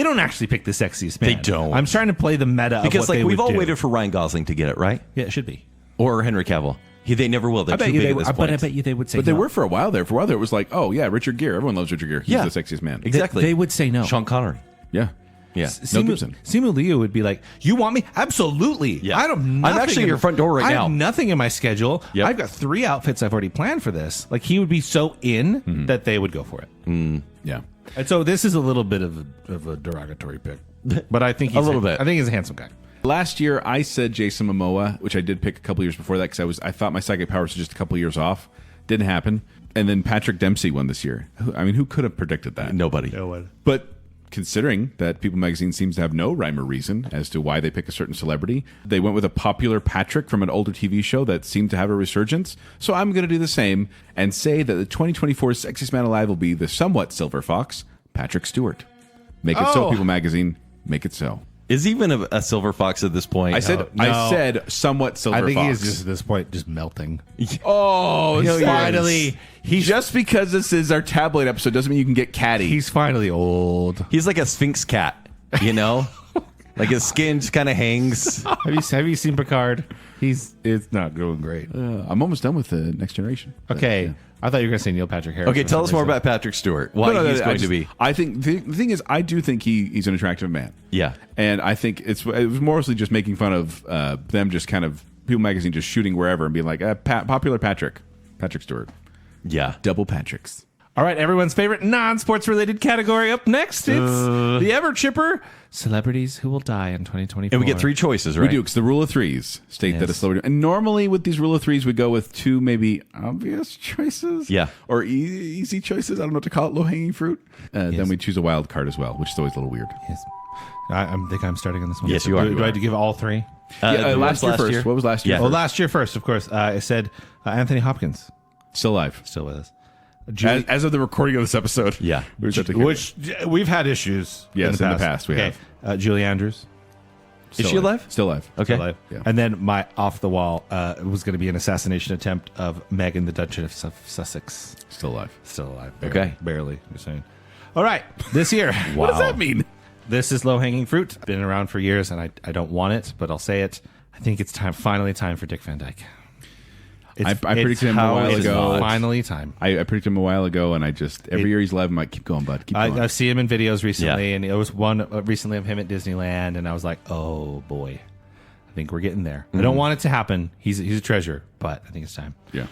don't actually pick the sexiest man. They don't. I'm trying to play the meta Because of what they we've would all do. waited for Ryan Gosling to get it, right? Yeah, it should be. Or Henry Cavill. They never will. They're I bet too you big they at would. this But I point. bet you they would say But they no. were for a while there. For a while there, it was like, oh, yeah, Richard Gere. Everyone loves Richard Gere. He's Yeah. the sexiest man. Exactly. They would say no. Sean Connery. Yeah. Yeah. Mel Gibson. Simu Liu would be like, "You want me? Absolutely. Yeah. I don't. I'm nothing actually in at your front door right I now." have nothing in my schedule. Yep. I've got 3 outfits I've already planned for this. Like he would be so in that they would go for it. Yeah. And so this is a little bit of a derogatory pick, but I think he's A little bit. I think he's a handsome guy. Last year, I said Jason Momoa, which I did pick a couple years before that because I thought my psychic powers were just a couple years off. Didn't happen. And then Patrick Dempsey won this year. Who could have predicted that? Nobody. But considering that People magazine seems to have no rhyme or reason as to why they pick a certain celebrity, they went with a popular Patrick from an older TV show that seemed to have a resurgence. So I'm going to do the same and say that the 2024 Sexiest Man Alive will be the somewhat silver fox, Patrick Stewart. Make it so, Oh. People magazine. Make it so. Is he even a silver fox at this point? I said No. I said somewhat silver I think fox. he is just at this point just melting. Oh, Finally, he's just because this is our tabloid episode doesn't mean you can get catty. he's finally old. He's like a Sphinx cat, you know? Like his skin just kind of hangs. Have you seen Picard? It's not going great. I'm almost done with the Next Generation. Okay, Yeah. I thought you were going to say Neil Patrick Harris. Okay, for tell some us more reason. about Patrick Stewart. Why he's going to be. I think the thing is, I do think he's an attractive man. Yeah. And I think it was mostly just making fun of them, just kind of People magazine just shooting wherever and being like, popular Patrick Stewart, Yeah. double Patricks. All right, everyone's favorite non-sports related category up next. It's the ever chipper celebrities who will die in 2024. And we get 3 choices, right? We do, because the rule of threes state that a Yes. celebrity. And normally with these rule of threes, we go with 2 maybe obvious choices. Yeah. Or easy choices. I don't know what to call it, low-hanging fruit. Then we choose a wild card as well, which is always a little weird. Yes. I think I'm starting on this one. Yes, you are. Do I have to give all 3? Last year first. What was last year? Yeah. Well, last year first, of course. I said Anthony Hopkins, Still alive. still with us. As of the recording of this episode. Yeah. We just have to Which we've had issues. Yes, in the past we have. Julie Andrews. Is she alive? Still alive. Okay. Alive. Yeah. And then my off the wall was going to be an assassination attempt of Meghan, the Duchess of Sussex. Still alive. Still alive. Okay. Barely. Just saying. All right. This year. What does that mean? This is low hanging fruit. Been around for years, and I don't want it, but I'll say it. I think it's finally time for Dick Van Dyke. I predicted him a while it's ago. Finally time. I predicted him a while ago, and I just every year he's alive. I'm like, keep going, bud. Keep going. I see him in videos recently, Yeah. and it was one recently of him at Disneyland, and I was like, oh boy, I think we're getting there. I don't want it to happen. He's a treasure, but I think it's time. Yeah.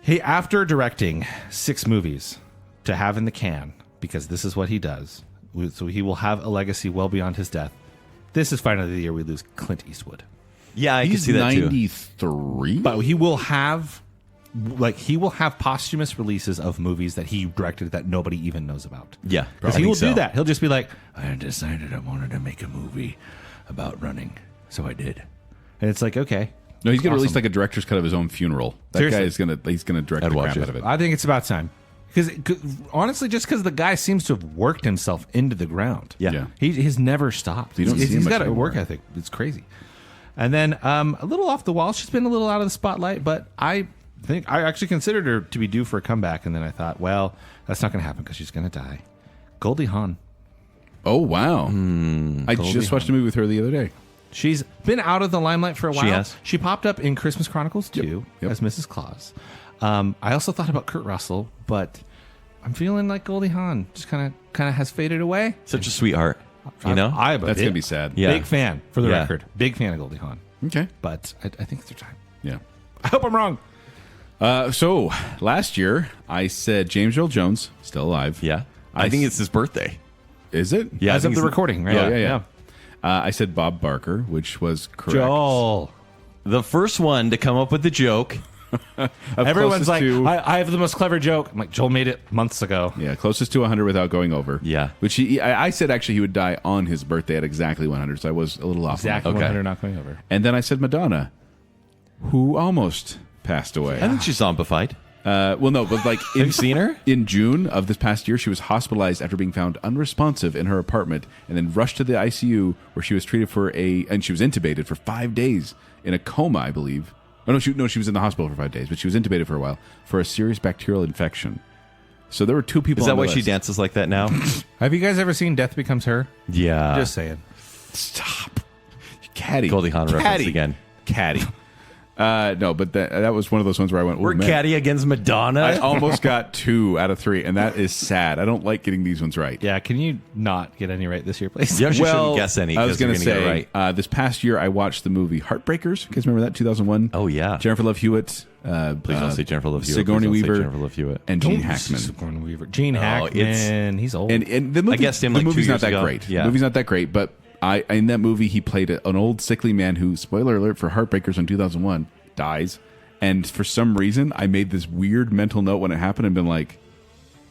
Hey, after directing 6 movies to have in the can, because this is what he does, so he will have a legacy well beyond his death. This is finally the year we lose Clint Eastwood. Yeah, I can He's see that too. 93. But he will have posthumous releases of movies that he directed that nobody even knows about. Yeah, Because I he think will so. do that. He'll just be like, I decided I wanted to make a movie about running. So I did. And it's like, okay. No, he's going to Awesome. release like a director's cut of his own funeral. That Seriously. guy is he's going to direct the watch crap it. out of it. I think it's about time. Because honestly, just because the guy seems to have worked himself into the ground. Yeah. He's never stopped. You don't see him He's much got a anymore. work ethic. It's crazy. And then a little off the wall. She's been a little out of the spotlight, but I think I actually considered her to be due for a comeback. And then I thought, well, that's not going to happen because she's going to die. Goldie Hawn. Oh, wow. I Goldie just watched a movie with her the other day. She's been out of the limelight for a while. She has. She popped up in Christmas Chronicles 2 Yep. as Mrs. Claus. I also thought about Kurt Russell, but I'm feeling like Goldie Hawn just kind of has faded away. Such a sweetheart. You know? That's going to be sad. Yeah. Big fan, for the Yeah. record. Big fan of Goldie Hawn. Okay. But I think it's her time. Yeah. I hope I'm wrong. So last year I said James Earl Jones still alive. Yeah. I think it's his birthday. Is it? Yeah. I As of think the it's- recording, right? Yeah. I said Bob Barker, which was correct. Joel. The first one to come up with the joke. Everyone's closest like, to- I have the most clever joke. I'm like, Joel made it months ago. Yeah, closest to 100 without going over. Yeah. Which I said actually he would die on his birthday at exactly 100, so I was a little off. on that. Exactly Okay. 100 not going over. And then I said Madonna, who almost passed away. I think she's zombified. Well, no, but like Have you seen her? in June of this past year, she was hospitalized after being found unresponsive in her apartment, and then rushed to the ICU where she was treated and she was intubated for 5 days in a coma, I believe. Oh no, she was in the hospital for 5 days, but she was intubated for a while for a serious bacterial infection. So there were two people. Is that on the why she list. dances like that now? Have you guys ever seen Death Becomes Her? Yeah. Just saying. Stop, Catty. Goldie Hawn reference again. Catty. No, but that was one of those ones where I went, "Ooh, We're man." Catty against Madonna. I almost got 2 out of 3, and that is sad. I don't like getting these ones right. Yeah, can you not get any right this year, please? You actually shouldn't guess any. I was going going to to say, get it right. this past year I watched the movie Heartbreakers. You guys remember that, 2001? Oh, yeah. Jennifer Love Hewitt. Please don't say Jennifer Love Hewitt. Sigourney Please don't say Weaver. Jennifer Love Hewitt. And Gene Hackman. Sigourney Weaver. Gene Oh, Hackman. He's old. And the movie, guessed him the like 2 movie's not years that ago. great. Yeah. The movie's not that great, but in that movie he played an old sickly man who, spoiler alert for Heartbreakers in 2001, dies. And for some reason, I made this weird mental note when it happened and been like,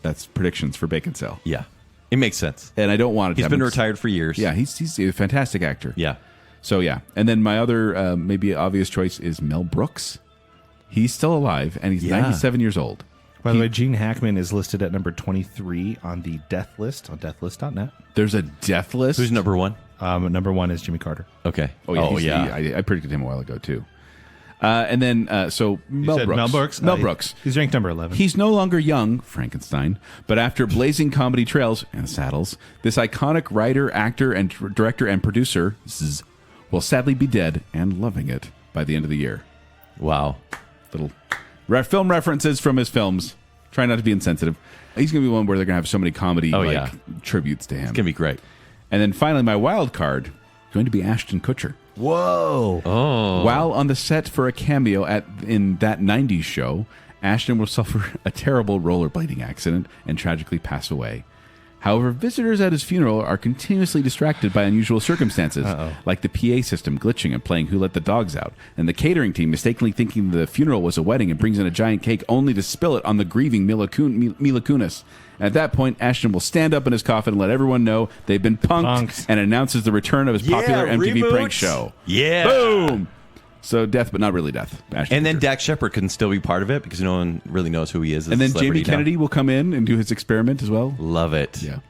that's predictions for Baconsale. Yeah. It makes sense. And I don't want it to He's been happen. retired for years. Yeah, he's a fantastic actor. Yeah. So, yeah. And then my other, maybe obvious choice is Mel Brooks. He's still alive, and he's Yeah. 97 years old. By the way, Gene Hackman is listed at number 23 on the death list on deathlist.net. There's a death list. Who's number 1? Number 1 is Jimmy Carter. Okay. Oh, yeah. I predicted him a while ago, too. And then, so Mel said Brooks. Mel Brooks? Mel Brooks. He's ranked number 11. He's no longer young, Frankenstein, but after blazing comedy trails and saddles, this iconic writer, actor, and director and producer will sadly be dead and loving it by the end of the year. Wow. Little film references from his films. Try not to be insensitive. He's going to be one where they're going to have so many comedy yeah. tributes to him. It's going to be great. And then finally, my wild card going to be Ashton Kutcher. Whoa. Oh. While on the set for a cameo in that 90s show, Ashton will suffer a terrible rollerblading accident and tragically pass away. However, visitors at his funeral are continuously distracted by unusual circumstances, like the PA system glitching and playing Who Let the Dogs Out, and the catering team mistakenly thinking the funeral was a wedding and brings in a giant cake only to spill it on the grieving Mila Kunis. And at that point, Ashton will stand up in his coffin and let everyone know they've been punked and announces the return of his popular MTV reboot. prank show. Yeah. Boom! So death, but not really death. Ashton And then Kutcher. Dak Shepard can still be part of it because no one really knows who he is. As And a then Jamie celebrity now. Kennedy will come in and do his experiment as well. Love it. Yeah.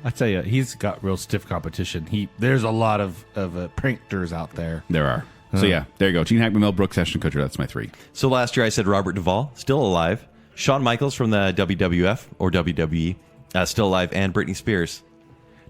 I tell you, he's got real stiff competition. There's a lot of pranksters out there. There are. So yeah, there you go. Gene Hackman, Mel Brooks, Ashton Kutcher. That's my 3. So last year I said Robert Duvall, still alive. Shawn Michaels from the WWF or WWE, still alive. And Britney Spears.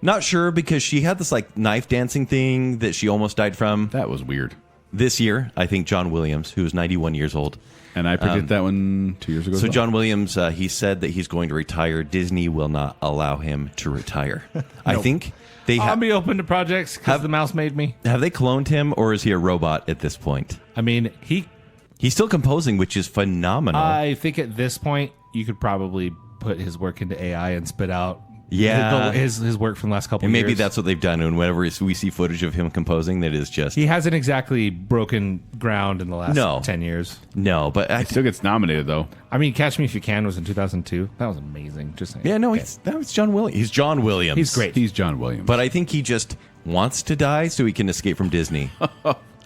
Not sure because she had this like knife dancing thing that she almost died from. That was weird. This year, I think John Williams, who is 91 years old. And I predicted that one 2 years ago. as So well. John Williams, he said that he's going to retire. Disney will not allow him to retire. I think they I'll be open to projects because the mouse made me. have they cloned him, or is he a robot at this point? I mean, He's still composing, which is phenomenal. I think at this point, you could probably put his work into AI and spit out his work from the last couple and of years. maybe that's what they've done. And whenever we see footage of him composing, that is just He hasn't exactly broken ground in the last 10 years. no. But I Still gets nominated though. I mean, Catch Me If You Can was in 2002. That was amazing. Just saying. yeah, no, Okay. that was John Williams. He's John Williams. He's great. He's John Williams. But I think he just wants to die so he can escape from Disney.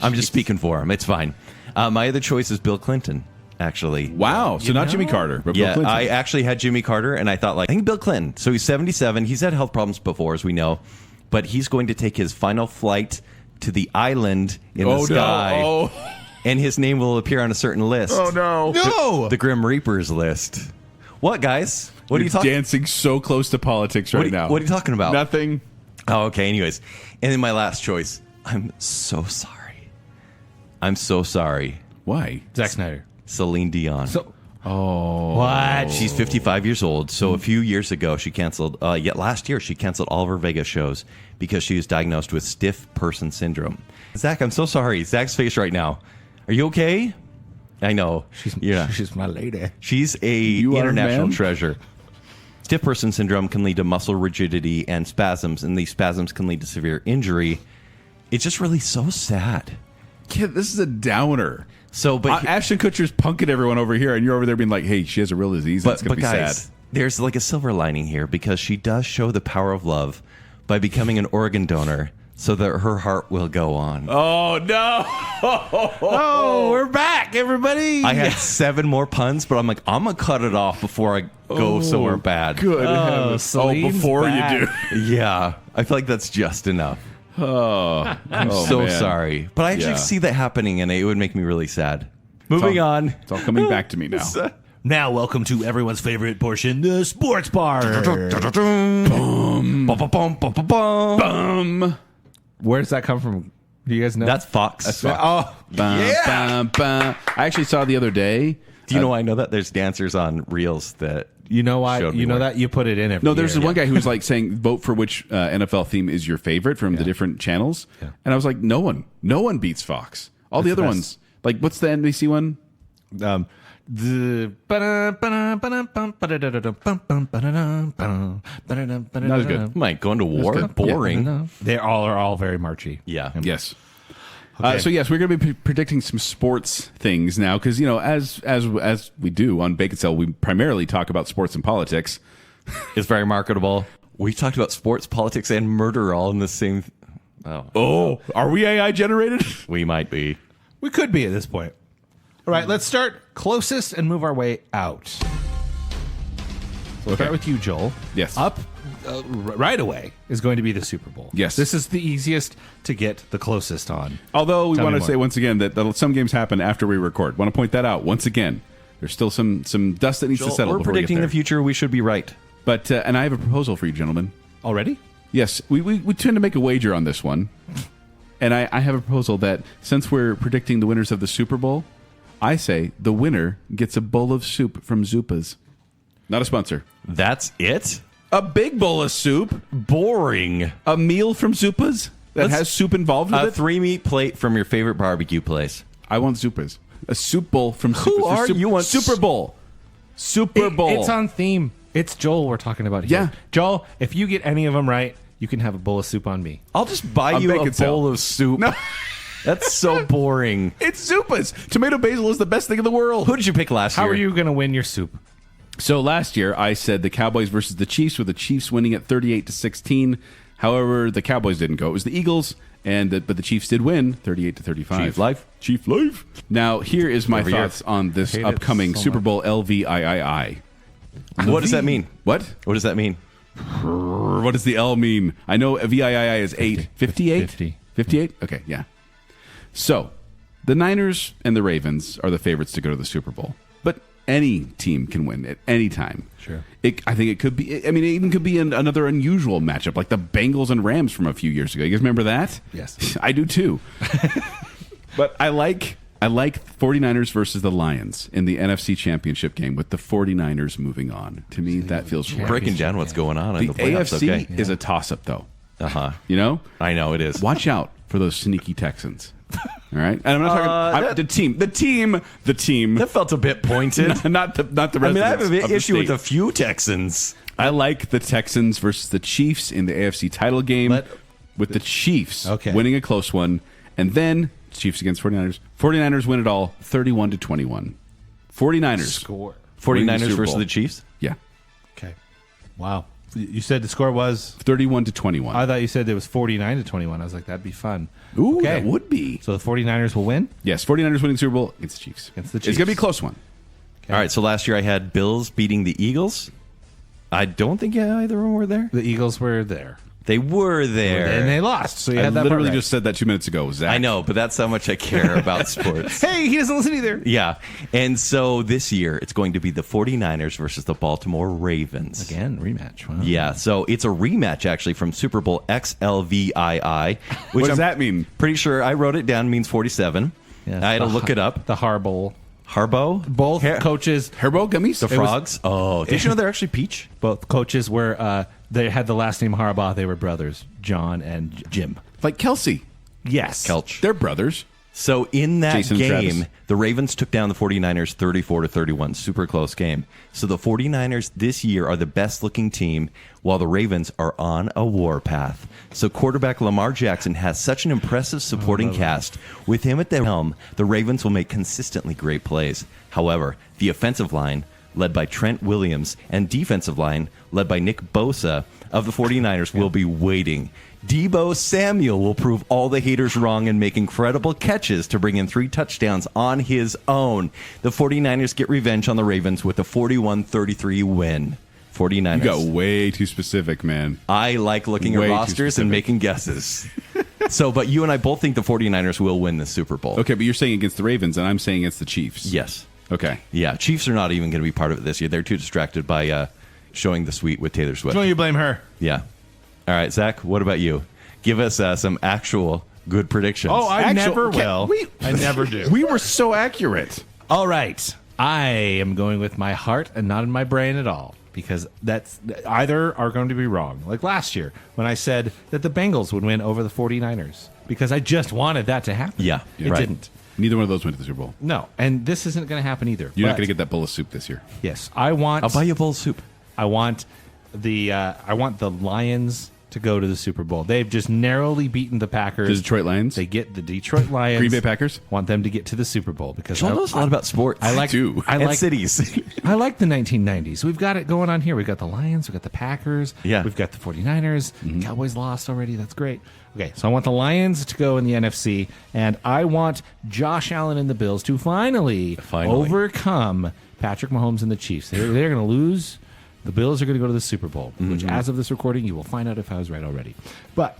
I'm just speaking for him. It's fine. My other choice is Bill Clinton, actually. Wow. So not Jimmy Carter, but Bill Clinton. I actually had Jimmy Carter, and I thought, I think Bill Clinton. So he's 77. He's had health problems before, as we know. But he's going to take his final flight to the island in the sky. No. And his name will appear on a certain list. Oh, no. No! The Grim Reapers list. What, guys? What are you talking about? Dancing so close to politics right now. What are you talking about? Nothing. Oh, okay. Anyways. And then my last choice. I'm so sorry. I'm so sorry. Why? Zack Snyder. Celine Dion. What? She's 55 years old. So a few years ago, she canceled, last year, she canceled all of her Vegas shows because she was diagnosed with stiff person syndrome. Zach, I'm so sorry. Zach's face right now. Are you okay? I know. She's my lady. She's a You are, international man? treasure. Stiff person syndrome can lead to muscle rigidity and spasms, and these spasms can lead to severe injury. It's just really so sad. Kid, this is a downer. So, but Ashton Kutcher's punking everyone over here, and you're over there being like, hey, she has a real disease. That's going to be guys, sad. there's like a silver lining here because she does show the power of love by becoming an organ donor so that her heart will go on. Oh, no. Oh, we're back, everybody. I had 7 more puns, but I'm like, I'm going to cut it off before I go somewhere bad. Good heavens. Celine's before back. you do. Yeah, I feel like that's just enough. I'm so man. sorry. But I actually Yeah. see that happening, and it would make me really sad. Moving on. It's all coming back to me now. Now, welcome to everyone's favorite portion, the sports bar. Where does that come from? Do you guys know? That's Fox. Oh, Bum, bum. I actually saw the other day. Do you know why I know that? There's dancers on Reels that you know why? showed me You know where. that? You put it in every No, there's year. one guy who was like saying vote for which NFL theme is your favorite from the different channels, and I was like, no one beats Fox. All the That's other the ones, best. like what's the NBC one? Not as good. Mike, going to war? good. Boring. They are all very marchy. Yeah. Yes. Okay. So yes, we're going to be predicting some sports things now because as we do on Baconsale, we primarily talk about sports and politics. It's very marketable. We talked about sports, politics, and murder all in the same. Oh, are we AI generated? We might be. We could be at this point. All right, let's start closest and move our way out. We'll start with you, Joel. Yes. Up right away is going to be the Super Bowl. Yes. This is the easiest to get the closest on. Although we Tell me want to more. say once again that some games happen after we record. Want to point that out once again. There's still some dust that needs to settle. We're before we get predicting there. the future. We should be right. But and I have a proposal for you, gentlemen. Already? Yes, we tend to make a wager on this one, and I have a proposal that since we're predicting the winners of the Super Bowl, I say the winner gets a bowl of soup from Zupa's. Not a sponsor. That's it? A big bowl of soup. Boring. A meal from Zupa's that has soup involved with A it. 3-meat plate from your favorite barbecue place. I want Zupa's. A soup bowl from Zupa's. Who are you? Want Super Bowl. Super Bowl. It's on theme. It's Joel we're talking about here. Yeah. Joel, if you get any of them right, you can have a bowl of soup on me. I'll just buy On you a Baconsale. bowl of soup. No. That's so boring. It's Zupa's. Tomato basil is the best thing in the world. Who did you pick last year? How are you going to win your soup? So last year I said the Cowboys versus the Chiefs, with the Chiefs winning at 38-16. However, the Cowboys didn't go. It was the Eagles, but the Chiefs did win 38-35. Chief life? Chief life. Now here is my Every year. thoughts on this hate it upcoming so Super much. Bowl LVIII. What does that mean? What? What does that mean? What does the L mean? I know VIII is 8. 58? 50. 58? Okay, yeah. So, the Niners and the Ravens are the favorites to go to the Super Bowl. But any team can win at any time. Sure. I think it could be, I mean, it even could be another unusual matchup, like the Bengals and Rams from a few years ago. You guys remember that? Yes. I do too. But I like 49ers versus the Lions in the NFC Championship game, with the 49ers moving on. To me, that feels right. Breaking down what's going on in The the playoffs. AFC Okay. is a toss-up, though. Uh-huh. You know? I know it is. Watch out for those sneaky Texans. All right? And I'm not talking... the team. That felt a bit pointed. not the I rest mean, I have of an the issue with state. a few Texans. I like the Texans versus the Chiefs in the AFC title game, But- with the Chiefs Okay. winning a close one, and then Chiefs against 49ers. 49ers win it all, 31-21. 49ers. Score. Winning the 49ers Super versus Bowl. the Chiefs? Yeah. Okay. Wow. You said the score was? 31-21. I thought you said it was 49-21. I was like, that'd be fun. Ooh, Okay. that would be. So the 49ers will win? Yes, 49ers winning the Super Bowl against the Chiefs. Against the It's going to be a Chiefs. close one. All right, so last year I had Bills beating the Eagles. I don't think either of them were there. The Eagles were there. They were there. And they lost. So you I had that literally part right. just said that 2 minutes ago, Zach. I know, but that's how much I care about sports. Hey, he doesn't listen either. Yeah. And so this year, it's going to be the 49ers versus the Baltimore Ravens. Again, rematch. Wow. Yeah, so it's a rematch actually from Super Bowl XLVII, which What does I'm that mean? pretty sure I wrote it down means 47. Yes, I had to the look it up. The Harbaugh. Harbo? Both coaches. Herbo gummies? The frogs? Did you know they're actually peach? Both coaches were. They had the last name Harbaugh. They were brothers, John and Jim. Like Kelsey. Yes. Kelch. They're brothers. So in that Jason and game, Travis. the Ravens took down the 49ers 34-31. Super close game. So the 49ers this year are the best looking team, while the Ravens are on a warpath. So quarterback Lamar Jackson has such an impressive supporting cast. With him at the helm, the Ravens will make consistently great plays. However, the offensive line, led by Trent Williams, and defensive line, led by Nick Bosa, of the 49ers will be waiting. Deebo Samuel will prove all the haters wrong and make incredible catches to bring in 3 touchdowns on his own. The 49ers get revenge on the Ravens with a 41-33 win. 49ers. You got way too specific, man. I like looking Way at too rosters and specific. making guesses. But you and I both think the 49ers will win the Super Bowl. Okay, but you're saying against the Ravens, and I'm saying against the Chiefs. Yes. Okay. Yeah, Chiefs are not even going to be part of it this year. They're too distracted by showing the suite with Taylor Swift. Don't you blame her? Yeah. All right, Zach, what about you? Give us some actual good predictions. Oh, I never okay, will. I never do. We were so accurate. All right. I am going with my heart and not in my brain at all, because that's either are going to be wrong. Like last year when I said that the Bengals would win over the 49ers, because I just wanted that to happen. Yeah, It right. didn't. Neither one of those went to the Super Bowl. No. And this isn't going to happen either. You're not But, going to get that bowl of soup this year. Yes. I want I'll buy you a bowl of soup. I want the Lions to go to the Super Bowl. They've just narrowly beaten the Packers. The Detroit Lions? They get the Detroit Lions. Green Bay Packers? Want them to get to the Super Bowl because Sean knows a lot about sports. I like do. I and like cities. I like the 1990s. We've got it going on here. We've got the Lions. We've got the Packers. Yeah. We've got the 49ers. Cowboys lost already. That's great. Okay, so I want the Lions to go in the NFC, and I want Josh Allen and the Bills to finally overcome Patrick Mahomes and the Chiefs. They're going to lose. The Bills are going to go to the Super Bowl, which as of this recording, you will find out if I was right already. But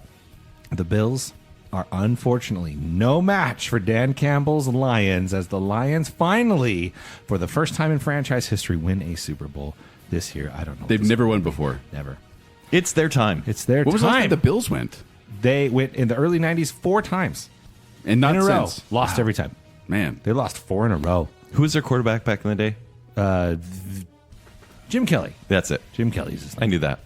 the Bills are unfortunately no match for Dan Campbell's Lions, as the Lions finally, for the first time in franchise history, win a Super Bowl this year. I don't know. They've never won before. Never. It's their time. It's their What was the last time. time the Bills went? They went in the early 90s 4 times And not in a row. since. Lost every time. Man. They lost 4 in a row. Who was their quarterback back in the day? Jim Kelly. That's it. Jim Kelly's his I name. knew that.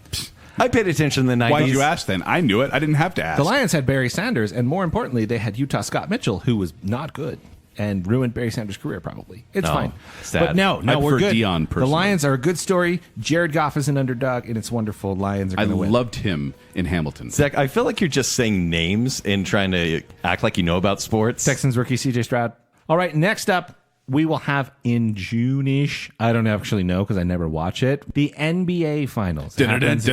I paid attention in the 90s. Why did you ask then? I knew it. I didn't have to ask. The Lions had Barry Sanders, and more importantly, they had Utah Scott Mitchell, who was not good and ruined Barry Sanders' career probably. It's Oh, fine. sad. But no, I we're prefer good. Dion the personally. Lions are a good story. Jared Goff is an underdog, and it's wonderful. Lions are I going to win. loved him in Hamilton. Zach, I feel like you're just saying names and trying to act like you know about sports. Texans rookie CJ Stroud. All right, next up, we will have in June-ish, I don't actually know because I never watch it, the NBA Finals. It happens-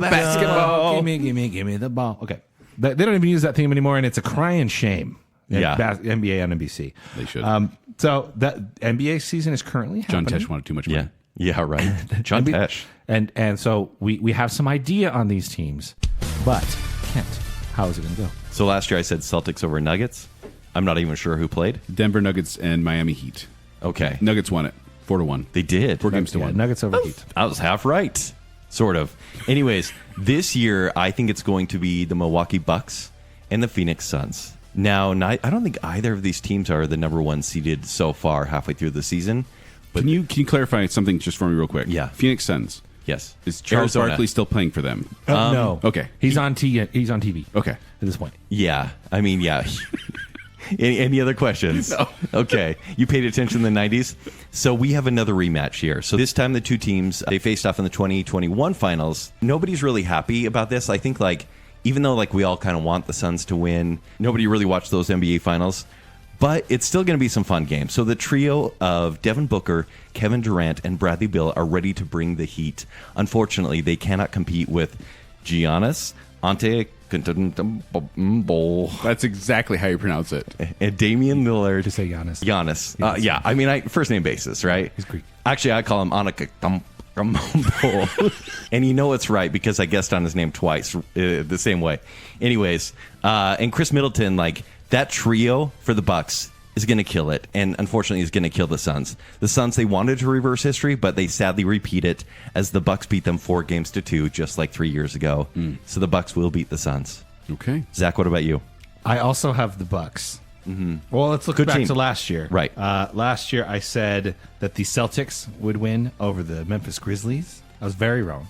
Basketball. Give me the ball. Okay. They don't even use that theme anymore, and it's a crying shame. Yeah. NBA on NBC. They should. So the NBA season is currently John happening. Tesh wanted too much Yeah. money. Yeah, right. John Tesh. And so we have some idea on these teams, but Kent, how is it going to go? So last year I said Celtics over Nuggets. I'm not even sure who played. Denver Nuggets and Miami Heat. Okay. Nuggets won it 4-1. They did. 4 games to Yeah, 1. Nuggets over Heat. I was half right. Sort of. Anyways, this year I think it's going to be the Milwaukee Bucks and the Phoenix Suns. Now, I don't think either of these teams are the number 1 seeded so far halfway through the season. But Can you clarify something just for me real quick? Yeah. Phoenix Suns. yes. Is Charles Arizona. Barkley still playing for them? No. Okay. He's on TV. Okay. At this point. Yeah. I mean, yeah. Any other questions? No. Okay. You paid attention in the 90s? So we have another rematch here. So this time the two teams, they faced off in the 2021 finals. Nobody's really happy about this. I think, even though, we all kind of want the Suns to win, nobody really watched those NBA finals. But it's still going to be some fun games. So the trio of Devin Booker, Kevin Durant, and Bradley Beal are ready to bring the heat. Unfortunately, they cannot compete with Giannis Antetokounmpo. That's exactly how you pronounce it. And Damian Lillard. To say Giannis. Giannis. Yeah, I mean, first name basis, right? He's Greek. Actually, I call him Antetokounmpo. And you know it's right because I guessed on his name twice the same way. Anyways, and Chris Middleton, like that trio for the Bucks is going to kill it, and unfortunately is going to kill the Suns. The Suns, they wanted to reverse history, but they sadly repeat it as the Bucks beat them 4-2, just like 3 years ago. So the Bucks will beat the Suns. Okay. Zach, what about you? I also have the Bucks. Well, let's look Good back team. to last year. Right. Last year, I said that the Celtics would win over the Memphis Grizzlies. I was very wrong.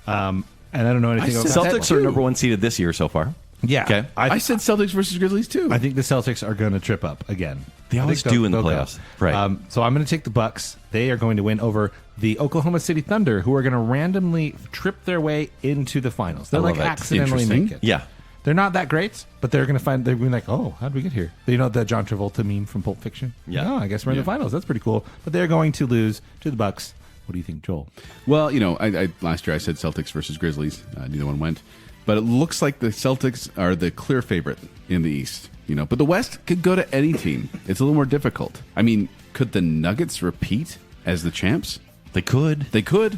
And I don't know anything about that. Celtics are number one seeded this year so far. Yeah. Okay. I said Celtics versus Grizzlies too. I think the Celtics are going to trip up again. They I always think do in the they'll go. playoffs. Right. So I'm going to take the Bucks. They are going to win over the Oklahoma City Thunder, who are going to randomly trip their way into the finals. They're love like it. accidentally Interesting. make it. Yeah. They're not that great, but they're going to find, they're going to be like, oh, how'd we get here? You know the John Travolta meme from Pulp Fiction? Yeah. Oh, I guess we're in the finals. That's pretty cool. But they're going to lose to the Bucks. What do you think, Joel? Well, I last year I said Celtics versus Grizzlies. Neither one went. But it looks like the Celtics are the clear favorite in the East. But the West could go to any team. It's a little more difficult. I mean, could the Nuggets repeat as the champs? They could. They could.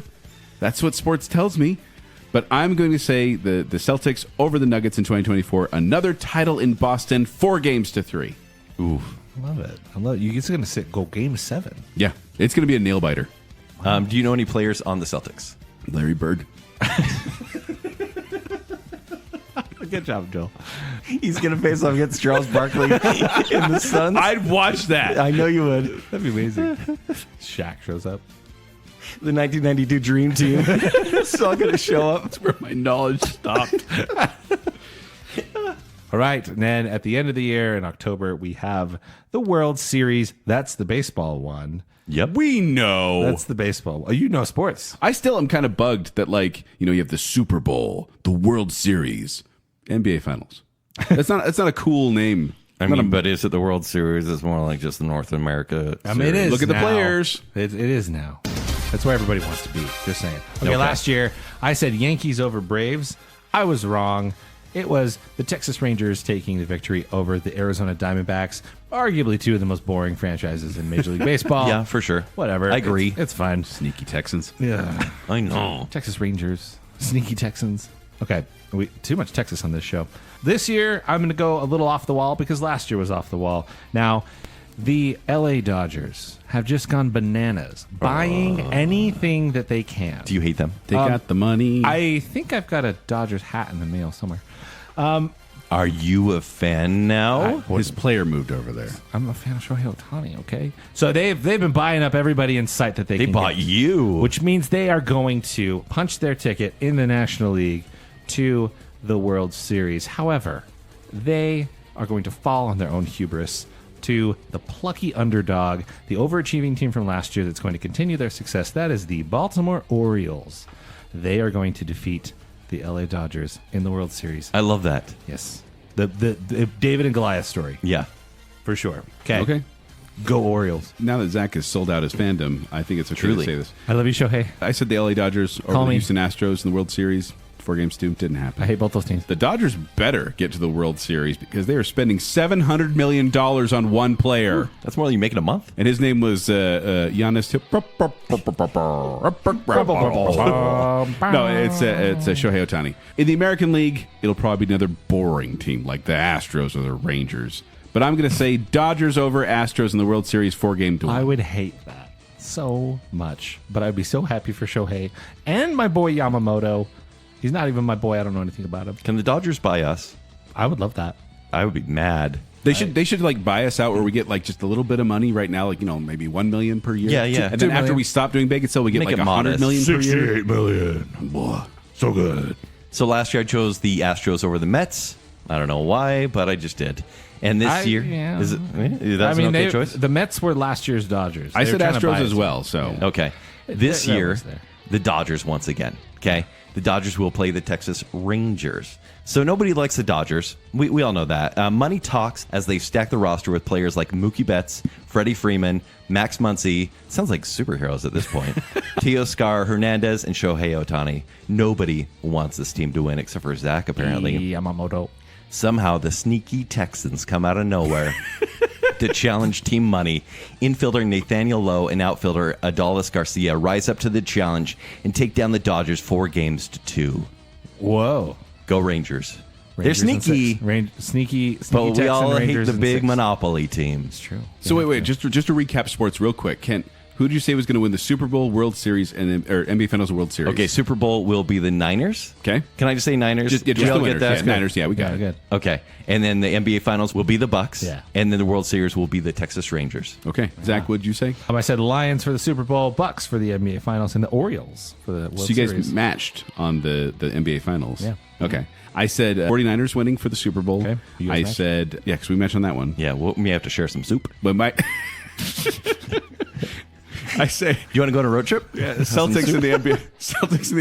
That's what sports tells me. But I'm going to say the Celtics over the Nuggets in 2024. Another title in Boston, 4-3. Ooh. I love it. I love it. You're going to go game 7. Yeah, it's going to be a nail biter. Do you know any players on the Celtics? Larry Bird. Good job, Joel. He's going to face off against Charles Barkley in the Suns. I'd watch that. I know you would. That'd be amazing. Shaq shows up. The 1992 Dream Team is all going to show up. That's where my knowledge stopped. All right. And then at the end of the year in October, we have the World Series. That's the baseball one. Yep. We know. That's the baseball. Oh, you know sports. I still am kind of bugged that, you have the Super Bowl, the World Series, NBA Finals. That's not a cool name. But is it the World Series? It's more like just the North America I mean, it is. Look at the now. players. It is now. That's where everybody wants to be. Just saying. Okay, Okay. last year I said Yankees over Braves. I was wrong. It was the Texas Rangers taking the victory over the Arizona Diamondbacks, arguably two of the most boring franchises in Major League Baseball. Yeah, for sure. Whatever. I agree. It's fine. Sneaky Texans. Yeah. I know. Texas Rangers, sneaky Texans. Okay, too much Texas on this show. This year, I'm going to go a little off the wall because last year was off the wall. Now, the LA Dodgers have just gone bananas, buying anything that they can. Do you hate them? They got the money. I think I've got a Dodgers hat in the mail somewhere. Are you a fan now? His player moved over there. I'm a fan of Shohei Ohtani, okay? So they've been buying up everybody in sight that they They can bought get. you. Which means they are going to punch their ticket in the National League to the World Series. However, they are going to fall on their own hubris to the plucky underdog, the overachieving team from last year that's going to continue their success. That is the Baltimore Orioles. They are going to defeat the LA Dodgers in the World Series. I love that. Yes. The David and Goliath story, Yeah. for sure. Okay. Okay. Go Orioles. Now that Zach has sold out his fandom, I think it's okay Truly. to say this. I love you, Shohei. I said the LA Dodgers Call over the me. Houston Astros in the World Series. 4-2 didn't happen. I hate both those teams. The Dodgers better get to the World Series because they are spending $700 million on one player. That's more than you make in a month. And his name was Giannis. No, it's Shohei Ohtani. In the American League, it'll probably be another boring team like the Astros or the Rangers. But I'm going to say Dodgers over Astros in the World Series 4-game duel. I would hate that so much, but I'd be so happy for Shohei and my boy Yamamoto. He's not even my boy. I don't know anything about him. Can the Dodgers buy us? I would love that. I would be mad. They should like buy us out where we get like just a little bit of money right now, like maybe $1 million per year. Yeah, yeah. And then $2 after million. we stop doing Baconsale, we get Make like it $100 modest. million per year. million. So good. So last year I chose the Astros over the Mets. I don't know why, but I just did. And this year, yeah. is it? That's an okay choice. the Mets were last year's Dodgers. I They said were trying to buy Astros us as out. well. So Okay. This That year, was there. the Dodgers once again. Okay, the Dodgers will play the Texas Rangers. So nobody likes the Dodgers. We all know that. Money talks as they stack the roster with players like Mookie Betts, Freddie Freeman, Max Muncy. Sounds like superheroes at this point. Teoscar Hernandez and Shohei Ohtani. Nobody wants this team to win except for Zack, apparently. Yamamoto. Somehow the sneaky Texans come out of nowhere to challenge Team Money. Infielder Nathaniel Lowe and outfielder Adolis Garcia rise up to the challenge and take down the Dodgers 4-2. Whoa. Go Rangers. Rangers They're sneaky, sneaky but we Texan all hate Rangers the in big 6. monopoly team. It's true. So wait, just to recap sports real quick, Kent. Who did you say was going to win the Super Bowl, World Series, or NBA Finals, and World Series? Okay, Super Bowl will be the Niners. Okay. Can I just say Niners? Just We the all winners. get that? Yeah, Niners. Yeah, we got it. Good. Okay, and then the NBA Finals will be the Bucks. Yeah. And then the World Series will be the Texas Rangers. Okay, Zach, what did you say? I said Lions for the Super Bowl, Bucks for the NBA Finals, and the Orioles for the World So you guys Series. matched on the NBA Finals. Yeah. Okay. I said 49ers winning for the Super Bowl. Okay. You guys I matched? said, yeah, because we matched on that one. Yeah, we may have to share some soup. But my... I say You want to go on a road trip? yeah, Celtics in the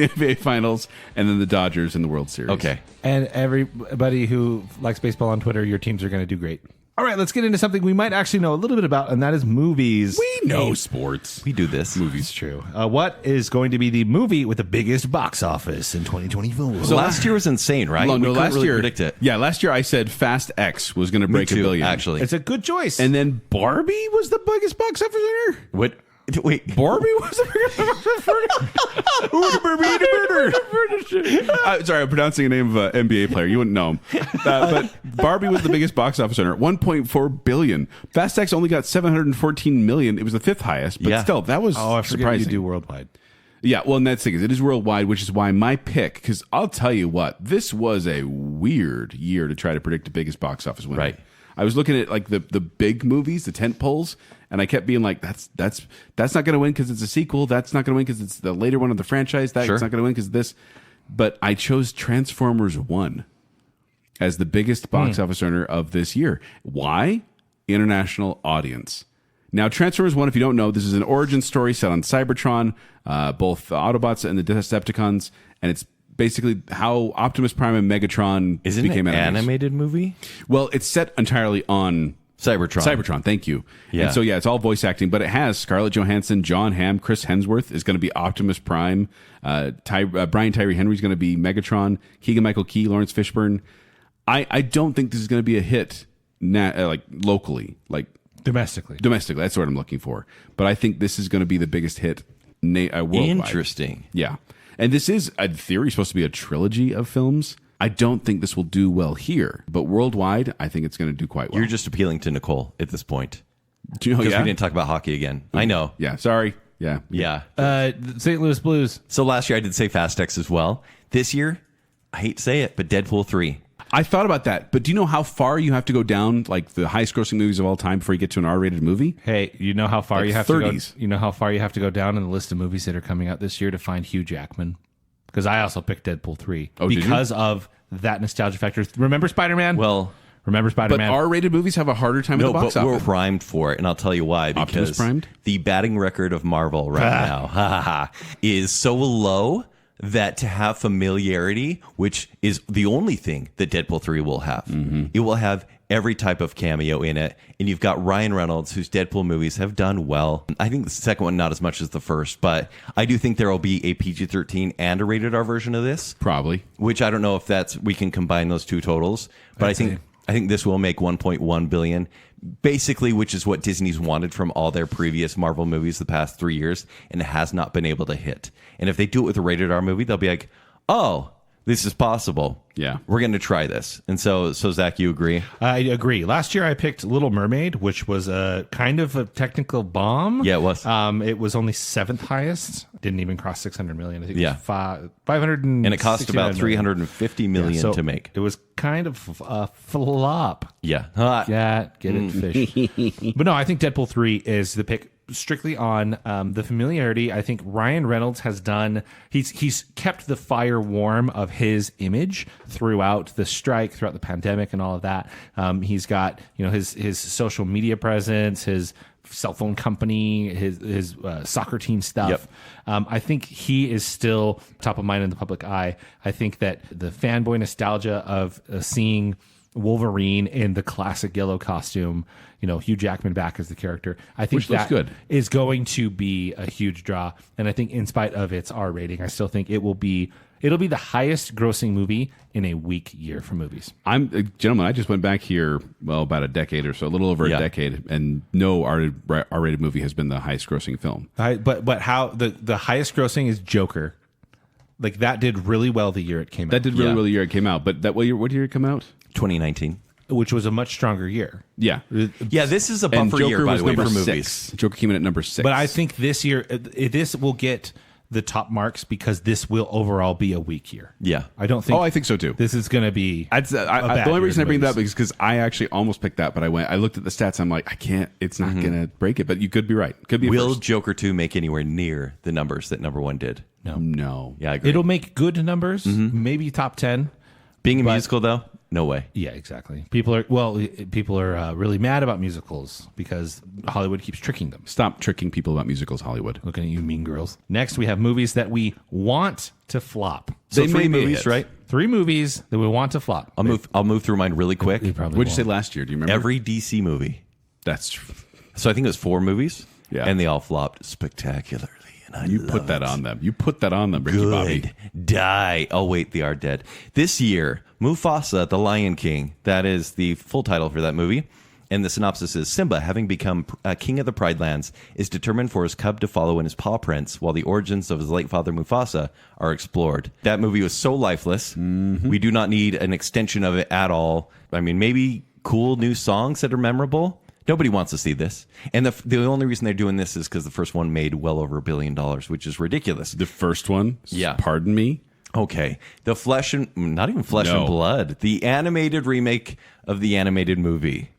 NBA Finals, and then the Dodgers in the World Series. Okay. And everybody who likes baseball on Twitter, your teams are going to do great. All right, let's get into something we might actually know a little bit about, and that is movies. We know sports. We do this. Movies. True. What is going to be the movie with the biggest box office in 2024? So last year was insane, right? No, we couldn't last really year predict it. Yeah, last year I said Fast X was going to Me break too, $1 billion. actually. It's a good choice. And then Barbie was the biggest box office winner. What? Wait. Barbie was the biggest box office winner. Sorry, I'm pronouncing a name of an NBA player. You wouldn't know him. But Barbie was the biggest box office winner, $1.4 billion. Fast X only got $714 million. It was the 5th highest, but Yeah. still, that was I forget surprising. you do worldwide. Yeah, well, and that's the thing is it is worldwide, which is why my pick, because I'll tell you what, this was a weird year to try to predict the biggest box office winner. Right. I was looking at like the big movies, the tent poles, and I kept being like, that's not going to win because it's a sequel. That's not going to win because it's the later one of the franchise. That's Sure. not going to win because this. But I chose Transformers 1 as the biggest box office earner of this year. Why? International audience. Now, Transformers 1, if you don't know, this is an origin story set on Cybertron, both the Autobots and the Decepticons, and it's basically how Optimus Prime and Megatron Isn't became it an enemies. animated movie? Well, it's set entirely on Cybertron. Thank you. Yeah. And so, yeah, it's all voice acting, but it has Scarlett Johansson, John Hamm, Chris Hemsworth is going to be Optimus Prime. Brian Tyree Henry is going to be Megatron. Keegan-Michael Key, Lawrence Fishburne. I don't think this is going to be a hit like locally, like Domestically. domestically. That's what I'm looking for. But I think this is going to be the biggest hit worldwide. Interesting. Yeah. And this is, in theory, supposed to be a trilogy of films. I don't think this will do well here, but worldwide, I think it's going to do quite well. You're just appealing to Nicole at this point. Do you know? Because Yeah. we didn't talk about hockey again. I know. Yeah. Sorry. Yeah. Yeah. St. Louis Blues. So last year I did say Fast X as well. This year, I hate to say it, but Deadpool 3. I thought about that, but do you know how far you have to go down, like the highest grossing movies of all time, before you get to an R-rated movie? Hey, you know how far Like you have 30s. to go? You know how far you have to go down in the list of movies that are coming out this year to find Hugh Jackman? Because I also picked Deadpool 3 Oh, did you? because of that nostalgia factor. Remember Spider-Man? Well, remember But Spider-Man? R-rated movies have a harder time at no, the box but we're office. primed for it, and I'll tell you why. Optimus Because primed? the batting record of Marvel right now is so low that to have familiarity, which is the only thing that Deadpool 3 will have, it will have every type of cameo in it. And you've got Ryan Reynolds, whose Deadpool movies have done well. I think the second one, not as much as the first, but I do think there will be a PG-13 and a rated R version of this. Probably. Which I don't know if we can combine those two totals, but I think this will make 1.1 billion, basically, which is what Disney's wanted from all their previous Marvel movies the past 3 years, and it has not been able to hit. And if they do it with a rated R movie, they'll be like, "Oh, this is possible. Yeah. We're going to try this." And so Zach, you agree? I agree. Last year I picked Little Mermaid, which was a kind of a technical bomb. Yeah, it was. It was only 7th highest. Didn't even cross 600 million. I think Yeah. it was 500 And it cost about 350 million to make. It was kind of a flop. Yeah. Yeah, get it, fish. But no, I think Deadpool 3 is the pick strictly on the familiarity. I think Ryan Reynolds has done, he's kept the fire warm of his image throughout the strike, throughout the pandemic and all of that. He's got, his social media presence, his cell phone company, his soccer team stuff. I think he is still top of mind in the public eye. I think that the fanboy nostalgia of seeing Wolverine in the classic yellow costume, Hugh Jackman back as the character, I think Which looks that good. is going to be a huge draw. And I think in spite of its R rating, I still think it'll be the highest grossing movie in a weak year for movies. Gentlemen, I just went back here, about a decade or so, a little over a decade, and no R-rated movie has been the highest grossing film. But how the highest grossing is Joker. Like that did really well the year it came out. That did really well the year it came out. But what year did it come out? 2019. Which was a much stronger year. Yeah. Yeah, this is a And bumper year, Joker by was the way, for number movies. 6. Joker came in at number 6. But I think this year, this will get the top marks because this will overall be a weak year. Yeah. I don't think. Oh, I think so too. This is going to be. The only reason I bring that up is because I actually almost picked that, but I looked at the stats. I'm like, I can't. It's not going to break it. But you could be right. Could be. Will first. Joker 2 make anywhere near the numbers that number 1 did? No. Yeah, I agree. It'll make good numbers, maybe top 10. Being a musical, though, no way. Yeah, exactly. People are really mad about musicals because Hollywood keeps tricking them. Stop tricking people about musicals, Hollywood. Looking at you, mean girls. Next, we have movies that we want to flop. So They 3 may be a movies, hit. right? 3 movies that we want to flop. I'll move through mine really quick. We probably What'd you say won't. last year? Do you remember? Every DC movie. That's true. So I think it was 4 movies. Yeah. And they all flopped spectacularly. And You put that on them. You put that on them, Ricky Bobby. Good. Die. Oh, wait, they are dead. This year, Mufasa, the Lion King, that is the full title for that movie. And the synopsis is Simba, having become king of the Pride Lands, is determined for his cub to follow in his paw prints while the origins of his late father Mufasa are explored. That movie was so lifeless. Mm-hmm. We do not need an extension of it at all. I mean, maybe cool new songs that are memorable. Nobody wants to see this. And the only reason they're doing this is because the first one made well over $1 billion, which is ridiculous. The first one? Yeah. Pardon me? Okay. Not even flesh No. and blood. The animated remake of the animated movie.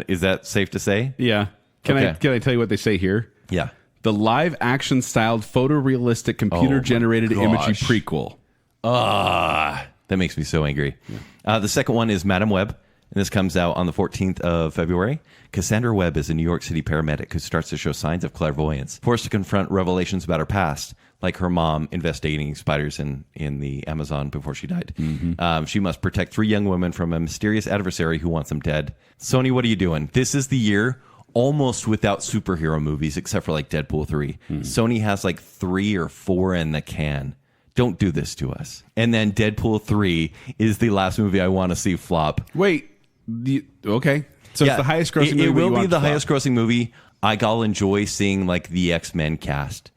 Is that safe to say? Yeah. Can I tell you what they say here? Yeah. The live action styled photorealistic computer generated imagery prequel. That makes me so angry. Yeah. The second one is Madam Web. And this comes out on the 14th of February. Cassandra Webb is a New York City paramedic who starts to show signs of clairvoyance, forced to confront revelations about her past, like her mom investigating spiders in the Amazon before she died. Mm-hmm. She must protect 3 young women from a mysterious adversary who wants them dead. Sony, what are you doing? This is the year almost without superhero movies, except for like Deadpool 3. Sony has like 3 or 4 in the can. Don't do this to us. And then Deadpool 3 is the last movie I want to see flop. Wait. Okay. So it's the highest grossing movie. It will you be want the to flop. highest grossing movie. I'll enjoy seeing like the X-Men cast.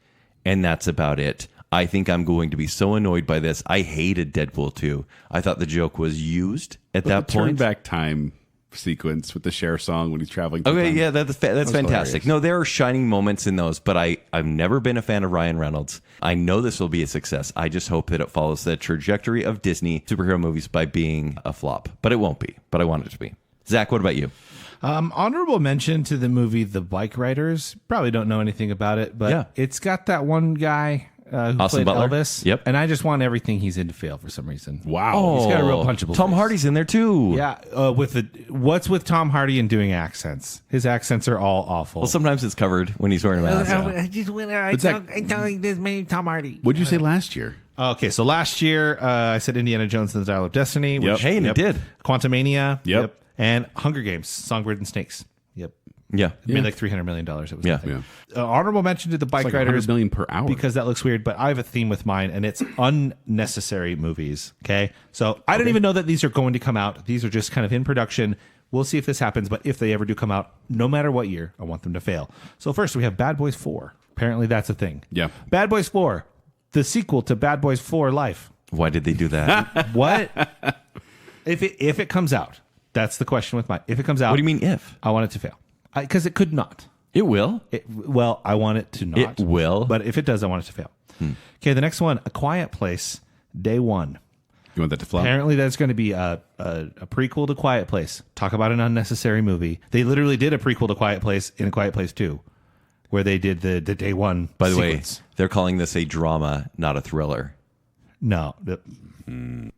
And that's about it. I think I'm going to be so annoyed by this. I hated Deadpool 2. I thought the joke was used at that the point. Turn back time sequence with the Cher song when he's traveling. through Okay, time. yeah, that's fantastic. hilarious. No, there are shining moments in those, but I've never been a fan of Ryan Reynolds. I know this will be a success. I just hope that it follows the trajectory of Disney superhero movies by being a flop. But it won't be. But I want it to be. Zach, what about you? Honorable mention to the movie The Bike Riders. Probably don't know anything about it, but Yeah. it's got that one guy who Austin played Butler? Elvis. Yep. And I just want everything he's in to fail for some reason. Wow. He's got a real punchable Tom face. Hardy's in there too. Yeah, what's with Tom Hardy and doing accents? His accents are all awful. Well, sometimes it's covered when he's wearing a mask. I don't this many Tom Hardy. What'd you say last year? Okay, so last year I said Indiana Jones and the Dial of Destiny. Yep. Hey, and it did. Quantumania. Yep. And Hunger Games, Songbird and Snakes. Yep. Yeah. It made like $300 million. It was Yeah. nothing. Honorable mention to the Bike It's like Riders 100 million per hour. because that looks weird, but I have a theme with mine, and it's unnecessary movies. Okay, so I don't even know that these are going to come out. These are just kind of in production. We'll see if this happens, but if they ever do come out, no matter what year, I want them to fail. So first, we have Bad Boys 4. Apparently, that's a thing. Yeah. Bad Boys 4, the sequel to Bad Boys 4 Life. Why did they do that? What? if it comes out, that's the question with mine. If it comes out, What do you mean if? I want it to fail because it could not. It will. Well, I want it to not. It will. But if it does, I want it to fail. Okay, the next one, A Quiet Place, Day One. You want that to flop? Apparently, that's going to be a prequel to Quiet Place. Talk about an unnecessary movie. They literally did a prequel to Quiet Place in A Quiet Place 2, where they did the Day One By the sequence. way, they're calling this a drama, not a thriller. No.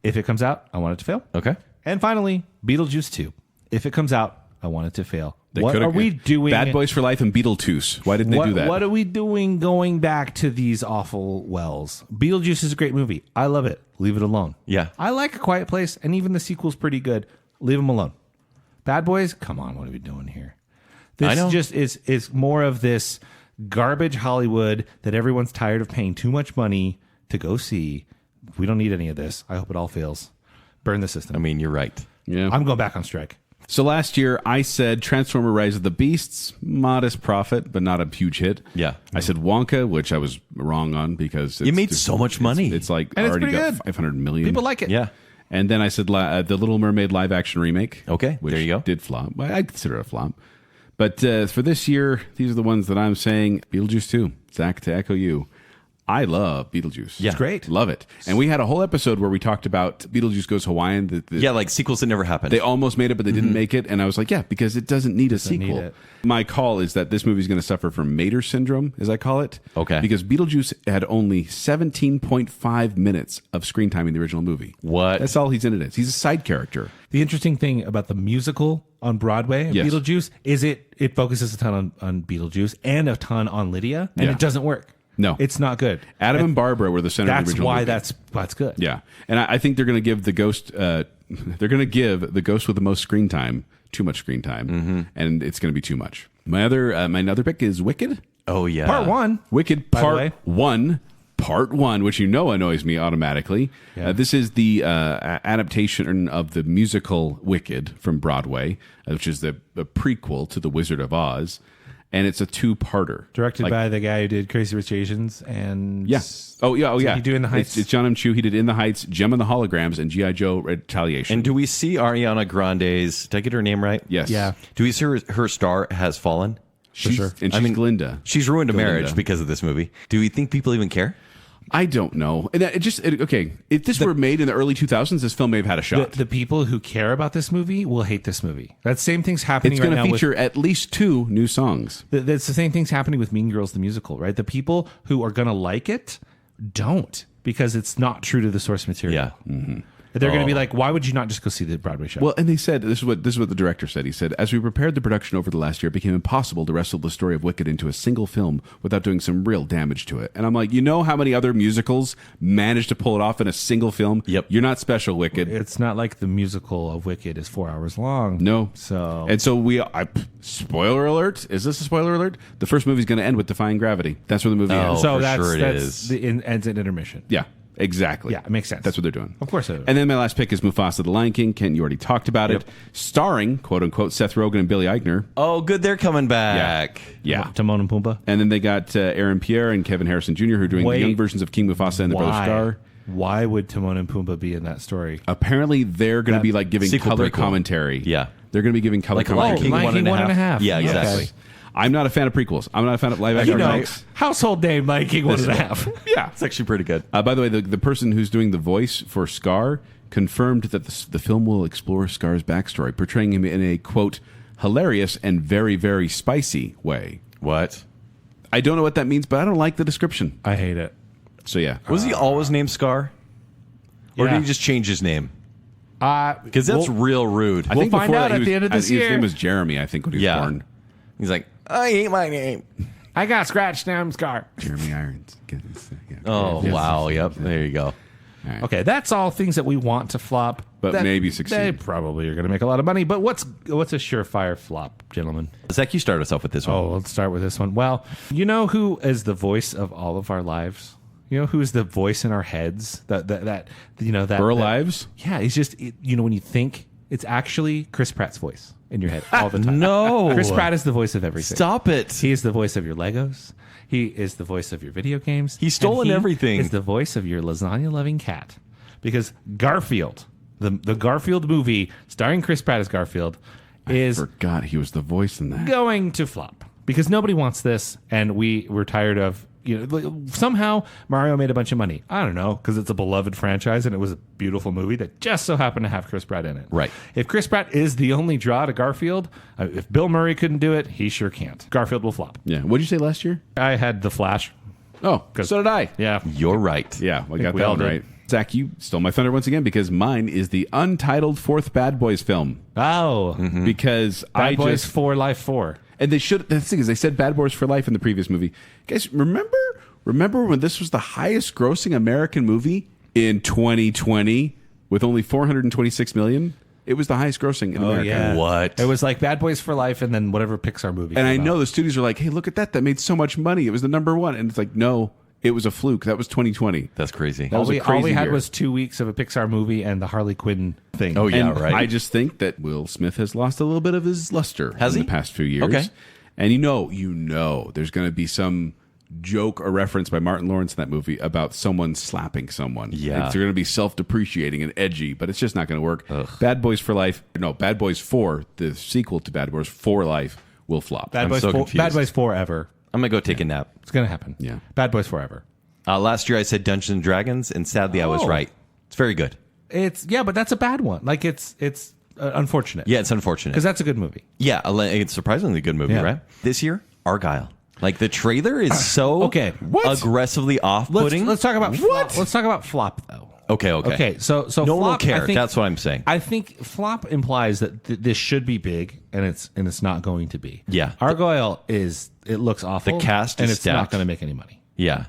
If it comes out, I want it to fail. Okay. And finally, Beetlejuice 2. If it comes out, I want it to fail They What coulda- are we doing? Bad Boys for Life and Beetlejuice. Why didn't they do that? What are we doing going back to these awful wells? Beetlejuice is a great movie. I love it. Leave it alone. Yeah. I like A Quiet Place, and even the sequel's pretty good. Leave them alone. Bad Boys, come on, what are we doing here? This I know. just is more of this garbage Hollywood that everyone's tired of paying too much money to go see. We don't need any of this. I hope it all fails. Burn the system. I mean, you're right. Yeah. I'm going back on strike. So last year, I said Transformer Rise of the Beasts, modest profit, but not a huge hit. Yeah. I said Wonka, which I was wrong on because You made so much money. It's like And it's already pretty got good. 500 million. People like it. Yeah. And then I said the Little Mermaid live action remake. Okay, which there you go. Did flop. Well, I consider it a flop. But for this year, these are the ones that I'm saying. Beetlejuice 2. Zach, to echo you. I love Beetlejuice. Yeah. It's great. Love it. And we had a whole episode where we talked about Beetlejuice Goes Hawaiian. Yeah, like sequels that never happened. They almost made it, but they didn't make it. And I was like, yeah, because it doesn't need a sequel. need it. My call is that this movie is going to suffer from Mater syndrome, as I call it. Okay. Because Beetlejuice had only 17.5 minutes of screen time in the original movie. What? That's all he's in it is. He's a side character. The interesting thing about the musical on Broadway, of Yes. Beetlejuice, is it focuses a ton on Beetlejuice and a ton on Lydia, and Yeah. it doesn't work. No. It's not good. Adam and Barbara were the center of the That's original why movie. that's good. Yeah. And I think they're going to give the ghost, they're going to give the ghost with the most screen time too much screen time. And it's going to be too much. My other pick is Wicked. Oh, yeah. Part one. Wicked By the way. Part 1, which you know annoys me automatically. Yeah. This is the adaptation of the musical Wicked from Broadway, which is the prequel to The Wizard of Oz. And it's a two-parter. Directed by the guy who did Crazy Rich Asians and Yeah. Oh, yeah. he do In the Heights? It's John M. Chu. He did In the Heights, Gem and the Holograms, and G.I. Joe Retaliation. And do we see Ariana Grande's, did I get her name right? Yes. Yeah. Do we see her star has fallen? She's, sure. And she's Glinda. She's ruined a marriage Glinda. because of this movie. Do we think people even care? I don't know. And okay, if this were made in the early 2000s, this film may have had a shot. the people who care about this movie will hate this movie. That same thing's happening It's right going now to with feature at least 2 new songs. That's the same thing's happening with Mean Girls the musical, right? The people who are going to like it don't, because it's not true to the source material. Yeah. They're going to be like, why would you not just go see the Broadway show? Well, and they said this is what the director said. He said, as we prepared the production over the last year, it became impossible to wrestle the story of Wicked into a single film without doing some real damage to it. And I'm like, you know how many other musicals managed to pull it off in a single film? Yep. You're not special, Wicked. it's not like the musical of Wicked is 4 hours long. No. So And so spoiler alert. Is this a spoiler alert? The first movie's going to end with Defying Gravity. That's where the movie ends. Oh, so for that's sure it that's is. the ends at intermission. Yeah, exactly. Yeah, it makes sense. That's what they're doing. Of course it is. And then my last pick is Mufasa the Lion King. Kent, you already talked about it. Starring, quote unquote, Seth Rogen and Billy Eichner. Oh, good. They're coming back. Yeah. Timon and Pumbaa. And then they got Aaron Pierre and Kevin Harrison Jr., who are doing the young versions of King Mufasa and the Brother Scar. Why would Timon and Pumbaa be in that story? Apparently, they're going to be like giving Sequel, color prequel. commentary. Yeah. They're going to be giving color Like Lion commentary. King Lion King 1.5. Yeah, Yes. exactly. I'm not a fan of prequels. I'm not a fan of live action remakes. household name Lion King 1.5. Yeah. It's actually pretty good. By the way, the person who's doing the voice for Scar confirmed that the film will explore Scar's backstory, portraying him in a, quote, hilarious and very, very spicy way. What? I don't know what that means, but I don't like the description. I hate it. So, yeah. Was he always named Scar? Or Yeah. did he just change his name? Because Because that's real rude. I We'll think find before out that, at the end of this his year. name was Jeremy, I think, when he was Yeah. born. He's like, I hate my name. I got scratched now I'm Scar. Jeremy Irons. Goodness, yeah. Oh, Yes. wow. Yep. There you go. All right. Okay, that's all things that we want to flop. But That- maybe succeed. They probably are going to make a lot of money. But what's a surefire flop, gentlemen? Zach, you start us off with this one. Oh, let's start with this one. Well, you know who is the voice of all of our lives? You know who's the voice in our heads? That you know that Burl that- Ives? Yeah, he's just when you think it's actually Chris Pratt's voice in your head all the time. No. Chris Pratt is the voice of everything. Stop it. He is the voice of your Legos. He is the voice of your video games. He's stolen And he everything. Is the voice of your lasagna-loving cat. Because Garfield, the Garfield movie starring Chris Pratt as Garfield, is Forgot he was the voice in that. going to flop because nobody wants this, and we're tired of. Somehow Mario made a bunch of money. I don't know, because it's a beloved franchise and it was a beautiful movie that just so happened to have Chris Pratt in it. Right. If Chris Pratt is the only draw to Garfield, if Bill Murray couldn't do it, he sure can't. Garfield will flop. Yeah. What did you say last year? I had The Flash. Oh, so did I. Yeah. You're right. Yeah, I got we that all one did. right. Zach, you stole my thunder once again because mine is the untitled fourth Bad Boys film. Oh. Because Bad Boys 4 Life 4. And they should. The thing is, they said Bad Boys for Life in the previous movie. Guys, remember when this was the highest grossing American movie in 2020 with only 426 million? It was the highest grossing in America. Yeah. What? It was like Bad Boys for Life and then whatever Pixar movie. And I came know out. the studios are like, hey, look at that. That made so much money. It was the number one. And it's like, no, it was a fluke. That was 2020. That's crazy. That was a all we crazy had year. was 2 weeks of a Pixar movie and the Harley Quinn thing. Oh, yeah, And right. I just think that Will Smith has lost a little bit of his luster Has in he? the past few years. Okay. And you know, there's going to be some joke or reference by Martin Lawrence in that movie about someone slapping someone. Yeah. It's going to be self-depreciating and edgy, but it's just not going to work. Bad Boys 4, the sequel to Bad Boys 4 Life, will flop. Bad I'm Boys so 4, confused. Bad Boys Forever. I'm going to go take a nap. It's going to happen. Yeah. Bad Boys Forever. Last year I said Dungeons and Dragons, and sadly I was Oh. right. It's very good. But that's a bad one. Like it's unfortunate. Yeah, it's unfortunate. Because that's a good movie. Yeah, it's a surprisingly good movie, Yeah. right? This year, Argyle. Like the trailer is so Okay. aggressively off-putting. Let's talk about What? Let's talk about flop though. Okay. Okay, so no one will flop, care. I think- That's what I'm saying. I think flop implies that this should be big, and it's not going to be. Yeah. Argyle it looks awful. The cast and is it's not stacked. going to make any money. Yeah.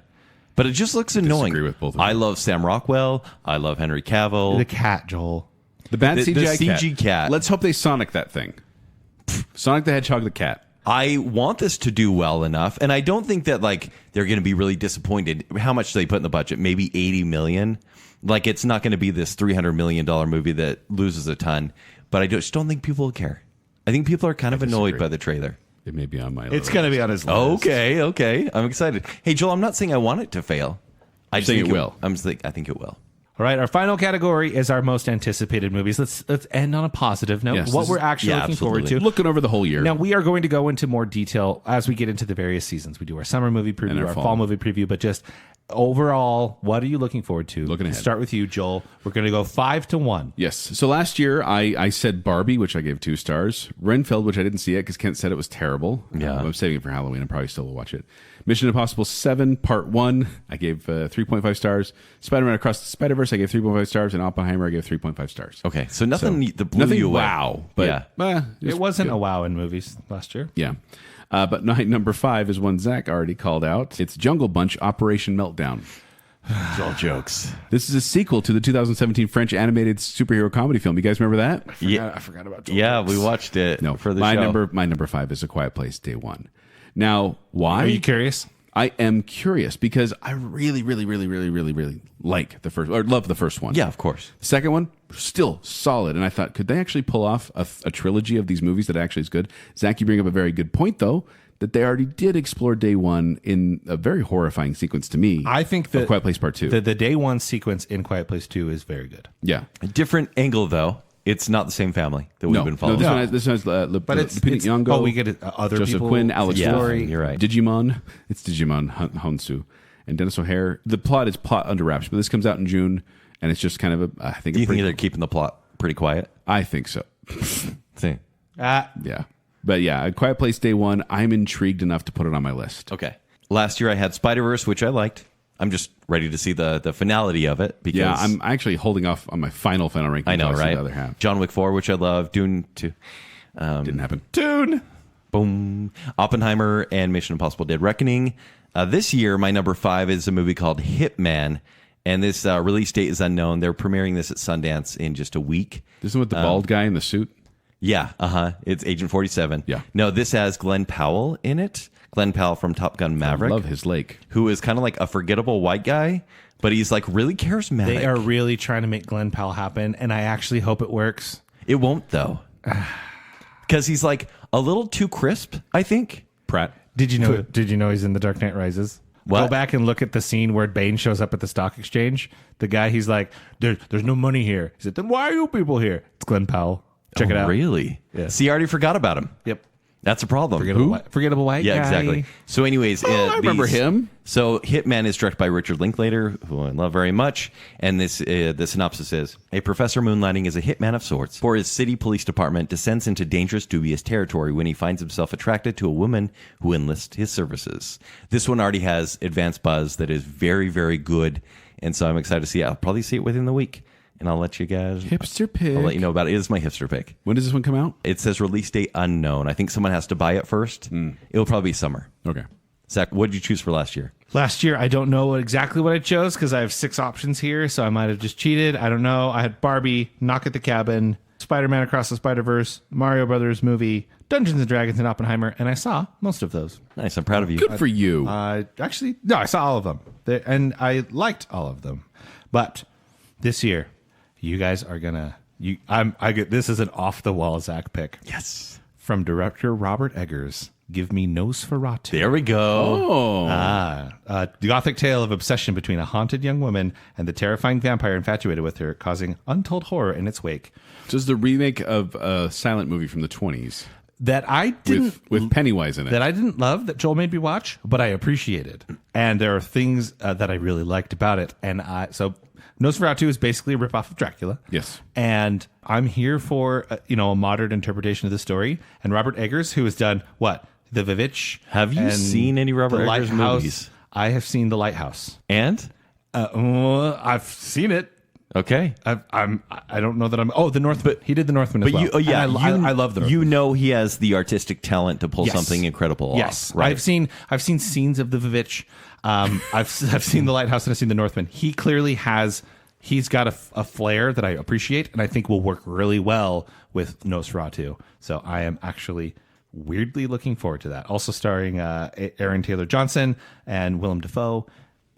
But it just looks annoying. disagree with both of them. I love Sam Rockwell. I love Henry Cavill. The cat, Joel. The bad The CGI CG cat. Let's hope they Sonic that thing. Sonic the Hedgehog the cat. I want this to do well enough, and I don't think that like they're going to be really disappointed. How much do they put in the budget? Maybe 80 million. Like it's not going to be this $300 million movie that loses a ton. But I just don't think people will care. I think people are kind of annoyed by the trailer. It may be on my It's list. going to be on his list. Okay. I'm excited. Hey, Joel, I'm not saying I want it to fail. I just saying think it will. I think it will. All right, our final category is our most anticipated movies. Let's end on a positive note. Yes, what this we're is- actually yeah, looking absolutely. forward to. Looking over the whole year. Now, we are going to go into more detail as we get into the various seasons. We do our summer movie preview, And our our fall. fall movie preview, but just overall, what are you looking forward to? Looking ahead. Start with you, Joel. We're going to go 5-1. Yes. So last year, I said Barbie, which I gave 2 stars. Renfield, which I didn't see it because Kent said it was terrible. Yeah. I'm saving it for Halloween. I probably still will watch it. Mission Impossible 7, Part 1, I gave 3.5 stars. Spider-Man Across the Spider-Verse, I gave 3.5 stars. And Oppenheimer, I gave 3.5 stars. Okay, so nothing that blew Nothing you away. wow. But yeah. It wasn't a wow in movies last year. Yeah. But number 5 is one Zach already called out. It's Jungle Bunch Operation Meltdown. It's all jokes. This is a sequel to the 2017 French animated superhero comedy film. You guys remember that? Yeah, I forgot about yeah, we watched it. No, for the my show. number 5 is A Quiet Place Day 1. Now, why? Are you curious? I am curious because I really like the first, or love the first one. Yeah, of course. The second one, still solid. And I thought, could they actually pull off a trilogy of these movies that actually is good? Zach, you bring up a very good point, though, that they already did explore Day 1 in a very horrifying sequence to me. I think that Quiet Place Part 2. The Day 1 sequence in Quiet Place 2 is very good. Yeah. A different angle, though. It's not the same family that we've been following. this one has But it's Lupita Nyong'o. we get other Joseph people. Quinn, Alex Yeah, Story, you're right. Digimon. It's Digimon Honsu and Dennis O'Hare. The plot is plot under wraps, but this comes out in June, and it's just kind of a. I think. Do you a pretty, think they're keeping the plot pretty quiet? I think so. See. Yeah, but yeah, A Quiet Place Day 1. I'm intrigued enough to put it on my list. Okay. Last year I had Spider-Verse, which I liked. I'm just ready to see the finality of it. Because Yeah, I'm actually holding off on my final ranking. I know, until see right? The other half John Wick 4, which I love. Dune 2. didn't happen. Dune. Boom. Oppenheimer and Mission Impossible Dead Reckoning. This year, my number 5 is a movie called Hitman. And this release date is unknown. They're premiering this at Sundance in just a week. This is with the bald guy in the suit. Yeah, It's Agent 47. Yeah. No, this has Glenn Powell in it. Glenn Powell from Top Gun Maverick. Love his lake. Who is kind of like a forgettable white guy, but he's like really charismatic. They are really trying to make Glenn Powell happen, and I actually hope it works. It won't though, because he's like a little too crisp. I think. Pratt. Did you know he's in The Dark Knight Rises? What? Go back and look at the scene where Bane shows up at the stock exchange. The guy, he's like, "There's no money here." He said, "Then why are you people here?" It's Glenn Powell. Check it out. Really? Yeah. See, I already forgot about him. Yep. That's a problem. Forgettable white Yeah, guy. exactly. So, anyways, I remember him. So, Hitman is directed by Richard Linklater, who I love very much. And this, the synopsis is: a professor moonlighting as a hitman of sorts for his city police department descends into dangerous, dubious territory when he finds himself attracted to a woman who enlists his services. This one already has advanced buzz that is very, very good And so I'm excited to see it. I'll probably see it within the week. And I'll let you guys... Hipster pick. I'll let you know about it. It is my hipster pick. When does this one come out? It says release date unknown. I think someone has to buy it first. It'll probably be summer. Okay. Zach, what did you choose for last year? Last year, I don't know exactly what I chose because I have 6 options here, so I might have just cheated. I don't know. I had Barbie, Knock at the Cabin, Spider-Man Across the Spider-Verse, Mario Brothers movie, Dungeons & Dragons, and Oppenheimer, and I saw most of those. Nice. I'm proud of you. Good for you. Actually, no, I saw all of them, and I liked all of them. But this year, you guys are gonna. This is an off-the-wall Zack pick. Yes. From director Robert Eggers. Give me Nosferatu. There we go. The gothic tale of obsession between a haunted young woman and the terrifying vampire infatuated with her, causing untold horror in its wake. This is the remake of a silent movie from the 20s. That I didn't with Pennywise in it. That I didn't love, that Joel made me watch, but I appreciated. And there are things that I really liked about it. And so Nosferatu is basically a ripoff of Dracula. Yes. And I'm here for a modern interpretation of the story. And Robert Eggers, who has done what? The Vivitch. Have you seen any Robert Eggers movies? I have seen The Lighthouse. And? I've seen it. Okay. I don't know that I'm. Oh, The Northman. He did The Northman as well. I love The Northman. You know he has the artistic talent to pull something incredible off. Right. I've seen scenes of The Vivitch. I've seen The Lighthouse and I've seen The Northman. He clearly has. He's got a flair that I appreciate and I think will work really well with Nosferatu. So I am actually weirdly looking forward to that. Also starring Aaron Taylor Johnson and Willem Dafoe.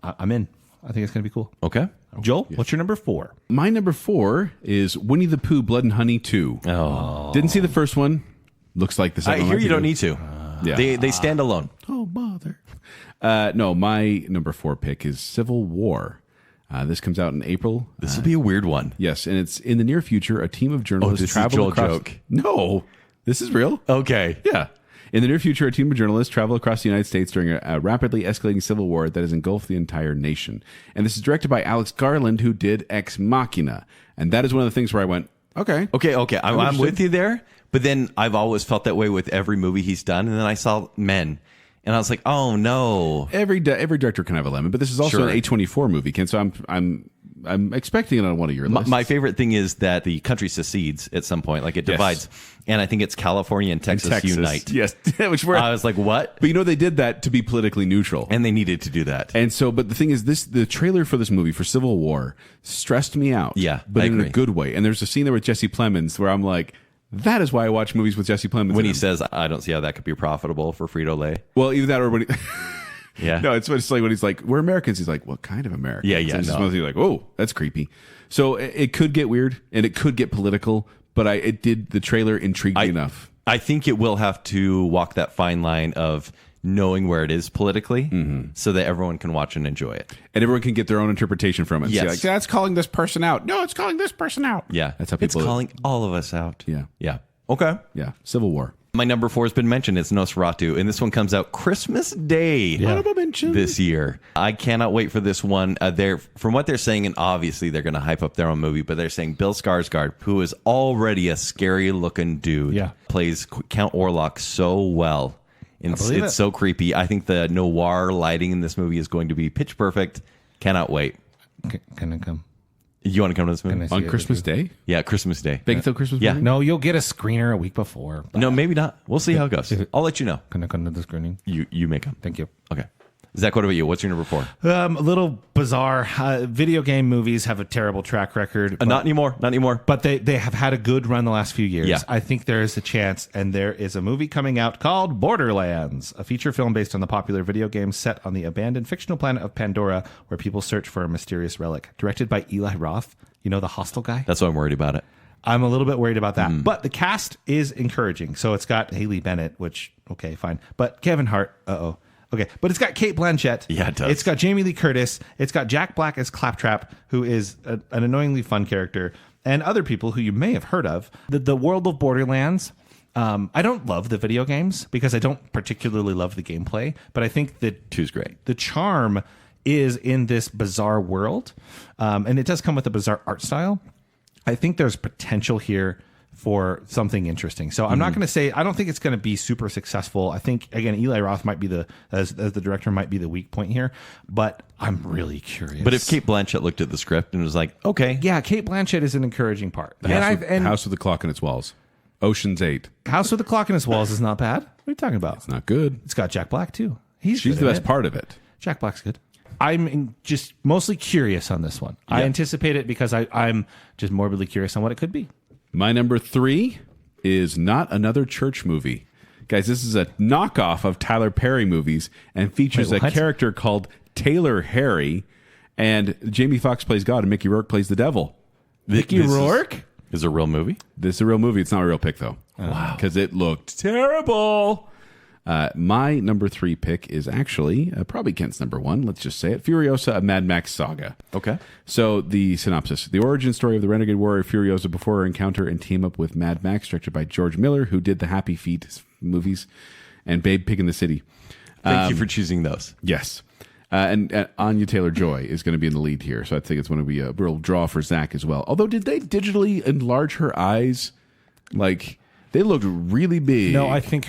I'm in. I think it's going to be cool. Okay. Joel, what's your number 4? My number 4 is Winnie the Pooh, Blood and Honey 2. Oh. Didn't see the first one. Looks like the second I one. hear you don't need to. Yeah. They stand alone. Oh, bother. No, my number 4 pick is Civil War. This comes out in April. This will be a weird one. Yes, and it's in the near future. A team of journalists this travel is Joel across. joke. No, this is real. Okay. Yeah. In the near future, a team of journalists travel across the United States during a rapidly escalating civil war that has engulfed the entire nation. And this is directed by Alex Garland, who did Ex Machina. And that is one of the things where I went, okay. I'm with you there. But then I've always felt that way with every movie he's done. And then I saw Men. And I was like, oh, no. Every director can have a lemon, but this is also an A24 movie, Ken. So I'm expecting it on one of your lists. My favorite thing is that the country secedes at some point, like it divides, and I think it's California and Texas unite. Yes, which I was like, what? But they did that to be politically neutral, and they needed to do that. And so, but the thing is, the trailer for this movie for Civil War stressed me out. Yeah, but I in agree. a good way. And there's a scene there with Jesse Plemons where I'm like, that is why I watch movies with Jesse Plemons. When he says, I don't see how that could be profitable for Frito-Lay. Well, either that or when he... Yeah. No, it's like when he's like, we're Americans. He's like, what kind of Americans? Yeah. And No. he's like, oh, that's creepy. So it could get weird and it could get political, but the trailer intrigued me enough. I think it will have to walk that fine line of knowing where it is politically so that everyone can watch and enjoy it. And everyone can get their own interpretation from it. Yes. So like, that's calling this person out. No, it's calling this person out. Yeah. That's how people... It's calling all of us out. Yeah. Yeah. Okay. Yeah. Civil War. My number 4 has been mentioned. It's Nosferatu, and this one comes out Christmas Day this year. I cannot wait for this one. From what they're saying, and obviously they're going to hype up their own movie, but they're saying Bill Skarsgård, who is already a scary-looking dude, plays Count Orlok so well. It's so creepy. I think the noir lighting in this movie is going to be pitch perfect. Cannot wait. Can I come? You want to come to this movie? On Christmas Day? Yeah, Christmas Day. Baconsale Christmas Yeah. movie? No, you'll get a screener a week before. No, maybe not. We'll see how it goes. I'll let you know. Can I come to the screening? You may come. Thank you. Okay. Zach, what about you? What's your number 4? A little bizarre. Video game movies have a terrible track record. Not anymore. Not anymore. But they have had a good run the last few years. Yeah. I think there is a chance, and there is a movie coming out called Borderlands, a feature film based on the popular video game set on the abandoned fictional planet of Pandora, where people search for a mysterious relic. Directed by Eli Roth, the Hostel guy. That's why I'm worried about it. I'm a little bit worried about that. But the cast is encouraging. So it's got Haley Bennett, which, okay, fine. But Kevin Hart, okay, but it's got Cate Blanchett. Yeah, it does. It's got Jamie Lee Curtis. It's got Jack Black as Claptrap, who is an annoyingly fun character, and other people who you may have heard of. The world of Borderlands, I don't love the video games because I don't particularly love the gameplay, but I think that 2's great. the charm is in this bizarre world, and it does come with a bizarre art style. I think there's potential here for something interesting. So I'm not going to say, I don't think it's going to be super successful. I think, again, Eli Roth might be as the director might be the weak point here, but I'm really curious. But if Cate Blanchett looked at the script and was like, okay. Yeah, Cate Blanchett is an encouraging part. House with the Clock in its Walls. Ocean's 8. House with the Clock in its Walls is not bad. What are you talking about? It's not good. It's got Jack Black too. She's the best part of it. Jack Black's good. I'm just mostly curious on this one. Yep. I anticipate it because I'm just morbidly curious on what it could be. My number 3 is Not Another Church Movie. Guys, this is a knockoff of Tyler Perry movies and features a character called Taylor Harry, and Jamie Foxx plays God and Mickey Rourke plays the devil. Mickey Rourke? Is it a real movie? This is a real movie. It's not a real pick, though. Wow. Because it looked terrible. My number 3 pick is actually probably Kent's number 1. Let's just say it. Furiosa, a Mad Max saga. Okay. So the synopsis. The origin story of the renegade warrior Furiosa before her encounter and team up with Mad Max, directed by George Miller, who did the Happy Feet movies and Babe Pig in the City. Thank you for choosing those. Yes. And Anya Taylor-Joy is going to be in the lead here. So I think it's going to be a real draw for Zack as well. Although, did they digitally enlarge her eyes? Like... They looked really big. No, I think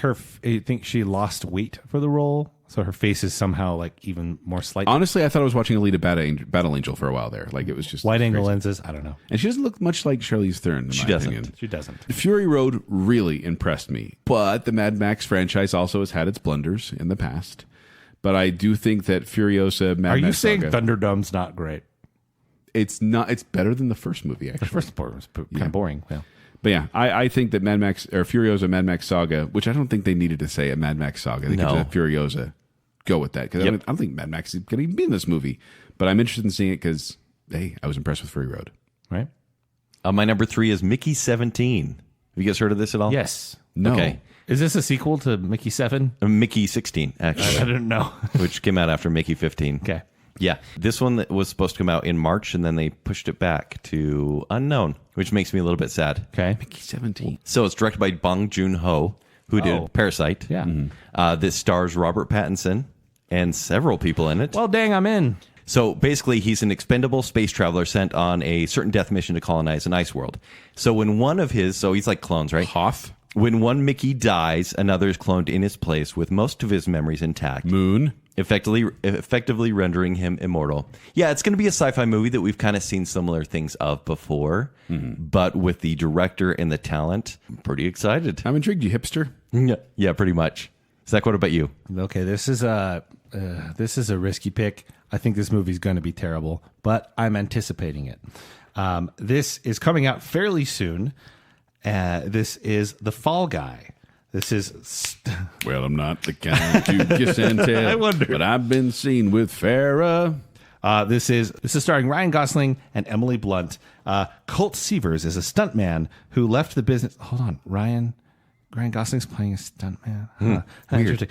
she lost weight for the role, so her face is somehow like even more slight. Honestly, I thought I was watching Alita Battle Angel for a while there. Like it was just wide angle lenses. I don't know. And she doesn't look much like Charlize Theron. She doesn't. Opinion. She doesn't. Fury Road really impressed me, but the Mad Max franchise also has had its blunders in the past. But I do think that Furiosa, Mad Max. Are you saying Saga, Thunderdome's not great? It's not. It's better than the first movie. Actually, The first part was kind of boring. Yeah. But yeah, I think that Mad Max or Furiosa Mad Max Saga, which I don't think they needed to say a Mad Max Saga. They could just have Furiosa go with that because I don't think Mad Max is going to be in this movie. But I'm interested in seeing it because hey, I was impressed with Fury Road. Right. My number 3 is Mickey 17. Have you guys heard of this at all? Yes. No. Okay. Is this a sequel to Mickey 7? Mickey 16, actually. I didn't know. Which came out after Mickey 15. Okay. Yeah. This one that was supposed to come out in March, and then they pushed it back to unknown, which makes me a little bit sad. Okay. Mickey 17. So it's directed by Bong Joon-ho, who did Parasite. Yeah. This stars Robert Pattinson and several people in it. Well, dang, I'm in. So basically, he's an expendable space traveler sent on a certain death mission to colonize an ice world. So when one of his, so he's like clones, right? Hoth. When one Mickey dies, another is cloned in his place with most of his memories intact. Moon. Effectively rendering him immortal. Yeah, it's going to be a sci-fi movie that we've kind of seen similar things of before, but with the director and the talent, I'm pretty excited. I'm intrigued, you hipster. Yeah, pretty much. Zach, what about you? Okay, this is a risky pick. I think this movie's going to be terrible, but I'm anticipating it. This is coming out fairly soon. This is The Fall Guy. This is... Well, I'm not the kind to kiss and tell. I wonder. But I've been seen with Farrah. This is starring Ryan Gosling and Emily Blunt. Colt Seavers is a stuntman who left the business... Hold on, Ryan Gosling's playing a stuntman. Interesting.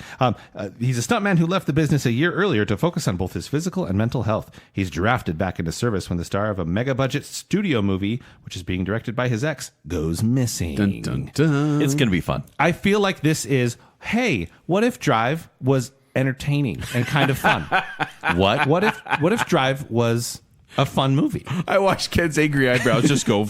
He's a stuntman who left the business a year earlier to focus on both his physical and mental health. He's drafted back into service when the star of a mega-budget studio movie, which is being directed by his ex, goes missing. Dun, dun, dun. It's going to be fun. I feel like this is, hey, what if Drive was entertaining and kind of fun? What? What if Drive was a fun movie? I watched Ken's angry eyebrows just go...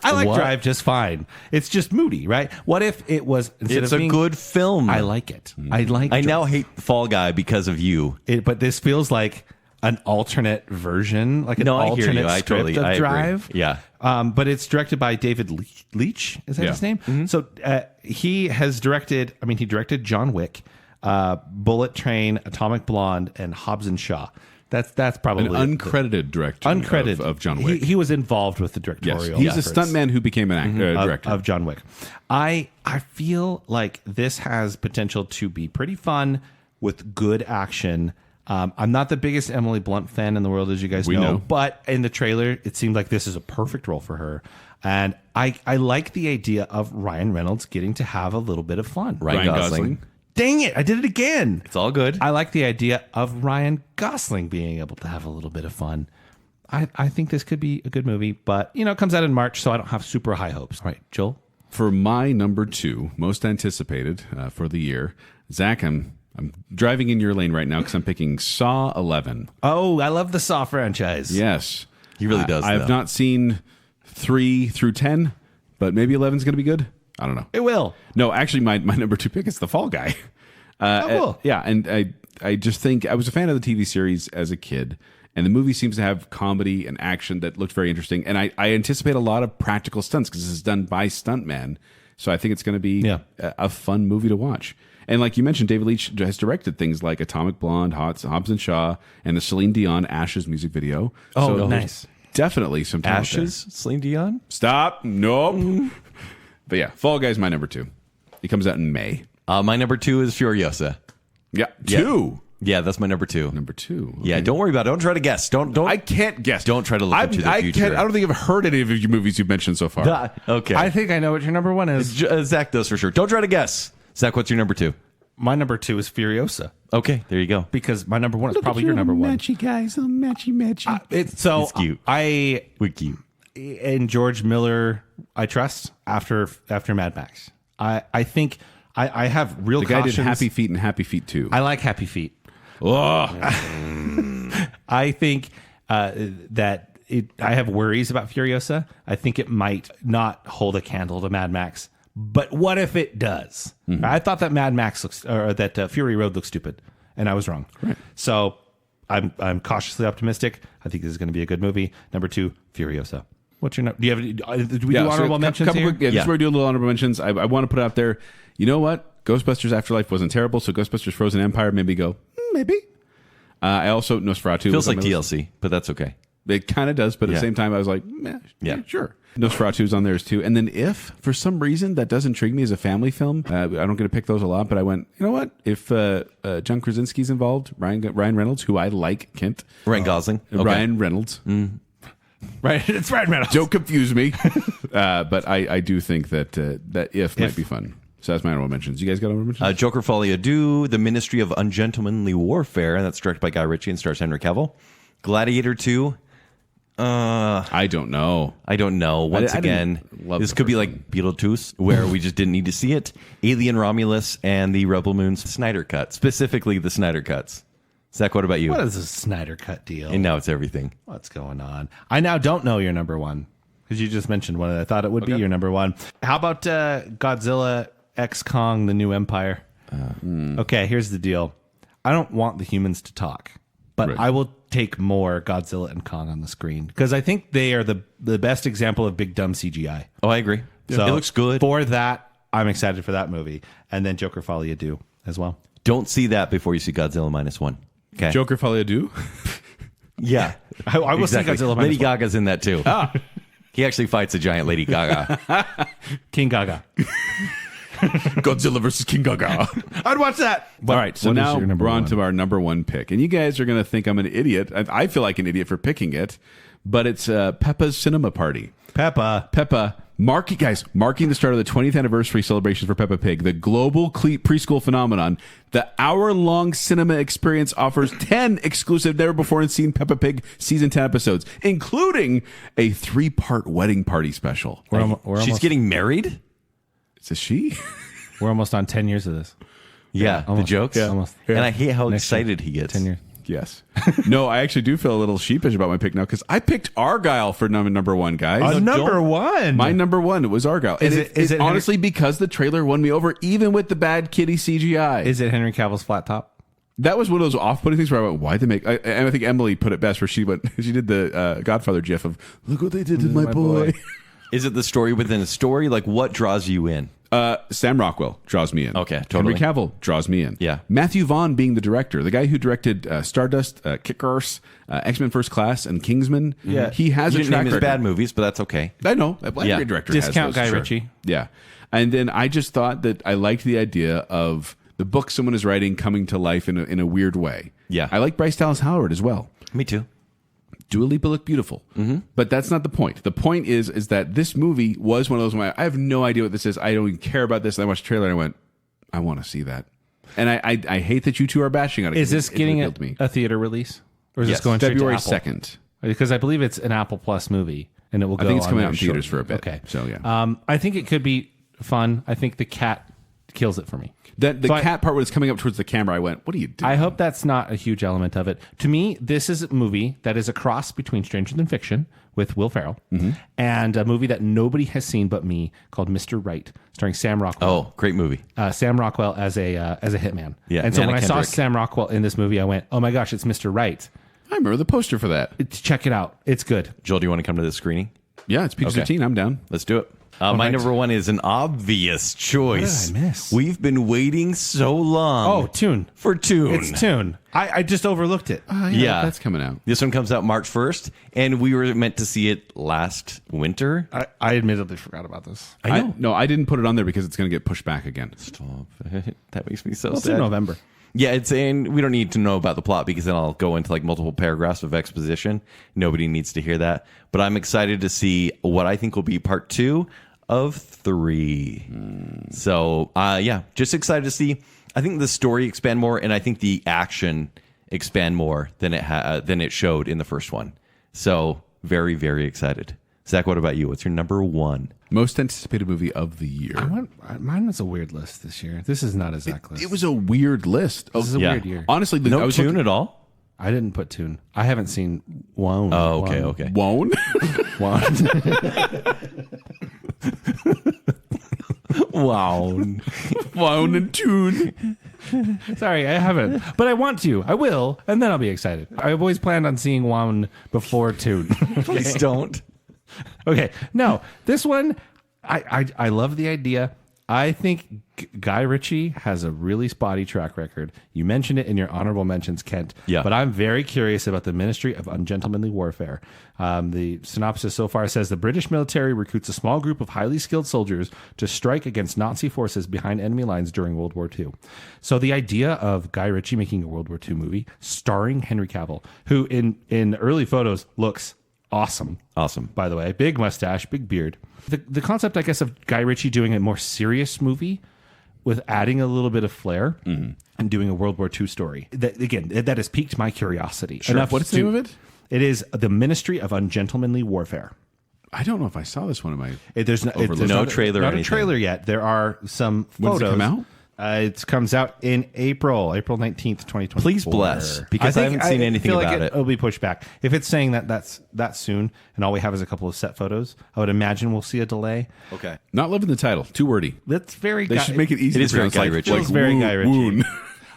I like What? Drive just fine. It's just moody, right? What if it was... It's a good film. I like it. I like I Drive. now hate Fall Guy because of you. But this feels like an alternate version, like an No, I hear alternate you. I script totally- of I agree. Drive. Yeah. But it's directed by David Leitch. Is that Yeah. his name? So he has directed, he directed John Wick, Bullet Train, Atomic Blonde, and Hobbs and Shaw. That's probably An uncredited director of John Wick. He was involved with the directorial. Yes. He's a efforts stuntman who became an director. of John Wick. I feel like this has potential to be pretty fun with good action. I'm not the biggest Emily Blunt fan in the world, as you guys know, but in the trailer, it seemed like this is a perfect role for her. And I like the idea of Ryan Reynolds getting to have a little bit of fun. Ryan Gosling. Dang it, I did it again. It's all good. I like the idea of Ryan Gosling being able to have a little bit of fun. I think this could be a good movie, but it comes out in March, so I don't have super high hopes. All right, Joel? For my number 2, most anticipated for the year, Zach, I'm driving in your lane right now because I'm picking Saw 11. Oh, I love the Saw franchise. Yes. He really does, I have though. not seen 3 through 10, but maybe 11's going to be good. I don't know. It will. No, actually, my number 2 pick is The Fall Guy. Cool. Yeah, and I just think I was a fan of the TV series as a kid, and the movie seems to have comedy and action that looked very interesting. And I anticipate a lot of practical stunts because this is done by stuntmen. So I think it's going to be a fun movie to watch. And like you mentioned, David Leitch has directed things like Atomic Blonde, Hobbs and Shaw, and the Celine Dion Ashes music video. Oh, so nice. Definitely some talent Ashes, Celine Dion. there. Stop. Nope. But yeah, Fall Guy's my number 2. He comes out in May. My number 2 is Furiosa. Yeah, 2. Yeah, that's my number 2. Number 2. Yeah, don't worry about it. Don't try to guess. Don't. I can't guess. Don't try to look into the future. I don't think I've heard any of your movies you've mentioned so far. Okay. I think I know what your number 1 is. Zach does for sure. Don't try to guess. Zach, what's your number 2? My number 2 is Furiosa. Okay, there you go. Because my number 1 is probably your number 1. Matchy guys, little matchy. It's cute. We're cute. And George Miller, I trust after Mad Max. I think I have real The guy cautions. did Happy Feet and Happy Feet 2. I like Happy Feet. Oh. I think that I have worries about Furiosa. I think it might not hold a candle to Mad Max. But what if it does? Mm-hmm. I thought that Mad Max looks, or that Fury Road looks stupid, and I was wrong. Right. So I'm cautiously optimistic. I think this is going to be a good movie. Number 2, Furiosa. What's your number? Do you have? Do we do honorable mentions here? Quick, this is where we do a little honorable mentions. I want to put out there. You know what? Ghostbusters Afterlife wasn't terrible, so Ghostbusters Frozen Empire made me go maybe. I also Nosferatu Feels like was on my list. DLC, but that's okay. It kind of does, but at the same time, I was like, sure. Nosferatu's on there too. And then if, for some reason, that does intrigue me as a family film, I don't get to pick those a lot, but I went, you know what? If John Krasinski's involved, Ryan Reynolds, who I like, Kent. Ryan Gosling. Okay. Ryan Reynolds. Right, it's Ryan Reynolds. Don't confuse me. But I do think that if might be fun. So that's my honorable mentions. You guys got honorable mentions? Joker Folie à Deux, The Ministry of Ungentlemanly Warfare, and that's directed by Guy Ritchie and stars Henry Cavill. Gladiator 2. I don't know. Once again, this could be like Beetlejuice, where we just didn't need to see it. Alien Romulus and the Rebel Moon's Snyder Cut, specifically the Snyder Cuts. Zach, what about you? What is this Snyder Cut deal? And now it's everything. What's going on? I now don't know your number 1 because you just mentioned one. I thought it would be your number 1. How about Godzilla X Kong: The New Empire? Okay, here's the deal. I don't want the humans to talk, but I will take more Godzilla and Kong on the screen because I think they are the best example of big dumb CGI. Oh, I agree. So it looks good. For that, I'm excited for that movie, and then Joker Folie à Deux as well. Don't see that before you see Godzilla -1. Okay. Joker Folie à Deux? Yeah. I will see Godzilla Lady -1. Gaga's in that too. He actually fights a giant Lady Gaga. King Gaga. Godzilla versus King Gaga. I'd watch that. All right, so What is now your number we're on 1? to our number 1 pick. And you guys are going to think I'm an idiot. I feel like an idiot for picking it, but it's Peppa's Cinema Party. Peppa, marking the start of the 20th anniversary celebrations for Peppa Pig, the global preschool phenomenon. The hour-long cinema experience offers 10 exclusive, never-before-seen Peppa Pig Season 10 episodes, including a 3-part wedding party special. She's getting married? Is it she? We're almost on 10 years of this. Yeah, the almost. jokes. Yeah. Almost. And I hate how Next excited he gets. 10 years. Yes. No, I actually do feel a little sheepish about my pick now because I picked Argyle for number 1, guys. Number 1. My number 1 was Argyle. Is And it honestly because the trailer won me over, even with the bad kitty CGI. Is it Henry Cavill's flat top? That was one of those off-putting things where I went, why they make... And I think Emily put it best where she did the Godfather gif of, look what they did to my boy. Is it the story within a story? Like, what draws you in? Sam Rockwell draws me in. Okay, totally. Henry Cavill draws me in. Yeah. Matthew Vaughn being the director, the guy who directed Stardust, Kick-Arse, X-Men First Class, and Kingsman. Yeah. He has You a didn't track name his record. bad movies, but that's okay. I know. Every Yeah. director Discount has those. Guy Ritchie. Yeah. And then I just thought that I liked the idea of the book someone is writing coming to life in a weird way. Yeah. I like Bryce Dallas Howard as well. Me too. Dua Lipa looked beautiful. Mm-hmm. But that's not the point. The point is that this movie was one of those where I have no idea what this is. I don't even care about this. And I watched the trailer and I went, I want to see that. And I hate that you two are bashing on it. Is this getting appealed to me. a theater release? Or is Yes. this going straight February to Apple? 2nd. Because I believe it's an Apple Plus movie, and it will go I think it's on coming there out in shortly. theaters for a bit. Okay. So, yeah. I think it could be fun. I think the cat kills it for me. That the So cat part was coming up towards the camera. I went, "What are you doing?" I hope that's not a huge element of it. To me, this is a movie that is a cross between Stranger Than Fiction with Will Ferrell and a movie that nobody has seen but me called Mr. Right, starring Sam Rockwell. Oh, great movie. Sam Rockwell as a hitman. Yeah, and so Anna when I saw Kendrick. Sam Rockwell in this movie, I went, "Oh my gosh, it's Mr. Right." I remember the poster for that. Check it out. It's good. Joel, do you want to come to this screening? Yeah, it's PG-13. I'm down. Let's do it. My number one is an obvious choice. What did I miss? We've been waiting so long. Oh, Tune. For Tune. It's Tune. I just overlooked it. Yeah. That's coming out. This one comes out March 1st, and we were meant to see it last winter. I admittedly forgot about this. I know. No, I didn't put it on there because it's going to get pushed back again. Stop it. That makes me so Well, it's sad. in November. Yeah, it's saying we don't need to know about the plot because then I'll go into like multiple paragraphs of exposition. Nobody needs to hear that. But I'm excited to see what I think will be part 2 of 3. So, yeah, just excited to see. I think the story expand more, and I think the action expand more than it showed in the first one. So, very, very excited. Zach, what about you? What's your number one? Most anticipated movie of the year. Mine was a weird list this year. This is not a Zack list. It was a weird list. This is a Yeah. weird year. Honestly, I No was Tune looking- at all? I didn't put Tune. I haven't seen Wone. Oh, okay. Wone? Wone. Wow. Wone and Tune. Sorry, I haven't. But I want to. I will, and then I'll be excited. I've always planned on seeing Wone before Tune. Please don't. Okay, no, this one, I love the idea. I think Guy Ritchie has a really spotty track record. You mentioned it in your honorable mentions, Kent. Yeah. But I'm very curious about the Ministry of Ungentlemanly Warfare. The synopsis so far says the British military recruits a small group of highly skilled soldiers to strike against Nazi forces behind enemy lines during World War II. So the idea of Guy Ritchie making a World War II movie starring Henry Cavill, who in early photos looks awesome. Awesome. By the way, big mustache, big beard. The concept, I guess, of Guy Ritchie doing a more serious movie with adding a little bit of flair and doing a World War II story. That has piqued my curiosity. Sure. What's the name of it? It is The Ministry of Ungentlemanly Warfare. I don't know if I saw this one in my... There's No trailer or Not a anything. trailer yet. There are some When photos. does it come out? It comes out in April 19th, 2024. Please bless, because I haven't seen anything feel about like it. It'll be pushed back. If it's saying that's that soon, and all we have is a couple of set photos, I would imagine we'll see a delay. Okay. Not loving the title. Too wordy. That's very. They should make it easy. It is to very pronounce, Guy Ritchie. Feels very Guy Ritchie. Woon.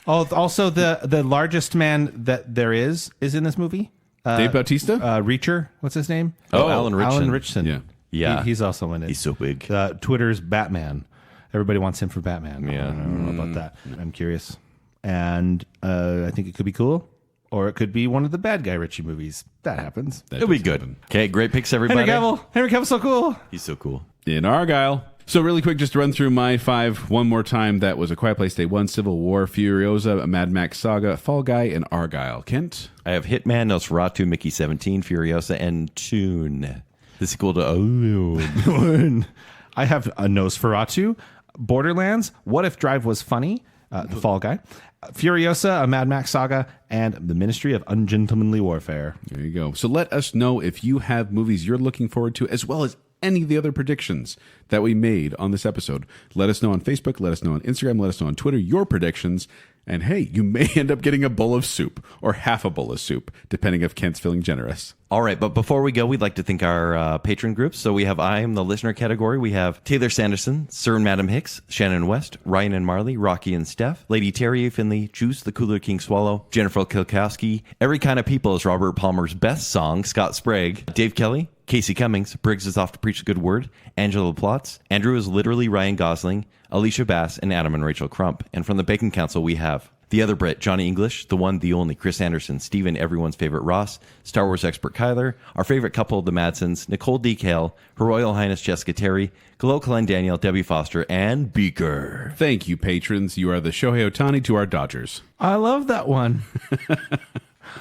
Oh, also the largest man that there is in this movie. Dave Bautista? Reacher. What's his name? Oh, Alan Ritchson. Alan Ritchson. Yeah. Yeah. He's also in it. He's so big. Twitter's Batman. Everybody wants him for Batman. Yeah. I don't know about that. I'm curious. And I think it could be cool. Or it could be one of the bad Guy Ritchie movies. That happens. It'll be good. Okay, great picks, everybody. Henry Cavill's so cool. He's so cool. In Argyle. So really quick, just to run through my 5 one more time. That was A Quiet Place Day 1, Civil War, Furiosa, A Mad Max Saga, Fall Guy, and Argyle. Kent? I have Hitman, Nosferatu, Mickey 17, Furiosa, and Tune. The sequel to I have a Nosferatu, Borderlands, What If Drive Was Funny, The Fall Guy, Furiosa, A Mad Max Saga, and The Ministry of Ungentlemanly Warfare. There you go. So let us know if you have movies you're looking forward to, as well as any of the other predictions that we made on this episode. Let us know on Facebook, let us know on Instagram, let us know on Twitter your predictions. And hey, you may end up getting a bowl of soup or half a bowl of soup, depending if Kent's feeling generous. All right, but before we go, we'd like to thank our patron groups. So we have I Am the Listener category. We have Taylor Sanderson, Sir and Madam Hicks, Shannon West, Ryan and Marley, Rocky and Steph, Lady Terry Finley, Juice, the Cooler King Swallow, Jennifer Kilkowski, Every Kind of People is Robert Palmer's best song, Scott Sprague, Dave Kelly, Casey Cummings, Briggs is off to preach the good word, Angela Plotz, Andrew is literally Ryan Gosling, Alicia Bass, and Adam and Rachel Crump. And from the Bacon Council, we have the other Brit, Johnny English, the one, the only, Chris Anderson, Steven, everyone's favorite Ross, Star Wars expert Kyler, our favorite couple, the Madsons, Nicole D. Kale, Her Royal Highness Jessica Terry, Galo Klein Daniel, Debbie Foster, and Beaker. Thank you, patrons. You are the Shohei Ohtani to our Dodgers. I love that one.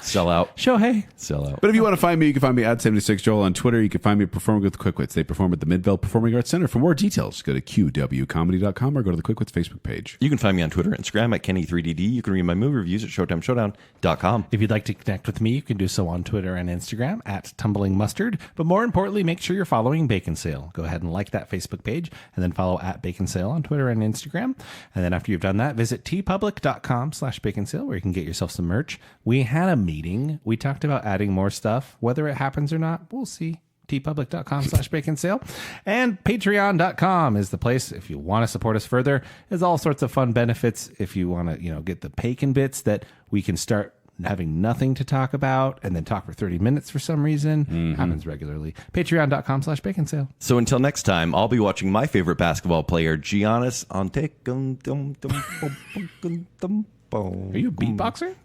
Sell out. Shohei. Sell out. But if you want to find me, you can find me at 76Joel on Twitter. You can find me performing with the Quick Wits. They perform at the Midvale Performing Arts Center. For more details, go to qwcomedy.com or go to the Quick Wits Facebook page. You can find me on Twitter and Instagram at Kenny3DD. You can read my movie reviews at ShowtimeShowdown.com. If you'd like to connect with me, you can do so on Twitter and Instagram at Tumbling Mustard. But more importantly, make sure you're following Baconsale. Go ahead and like that Facebook page and then follow at Baconsale on Twitter and Instagram. And then after you've done that, visit tpublic.com/Baconsale where you can get yourself some merch. We had a meeting. We talked about adding more stuff. Whether it happens or not, we'll see. tpublic.com/Baconsale. And patreon.com is the place if you want to support us further. There's all sorts of fun benefits if you want to, get the Bacon bits that we can start having nothing to talk about and then talk for 30 minutes for some reason. Happens regularly. Patreon.com/Baconsale. So until next time, I'll be watching my favorite basketball player, Giannis Antetokounmpo. Are you a beatboxer?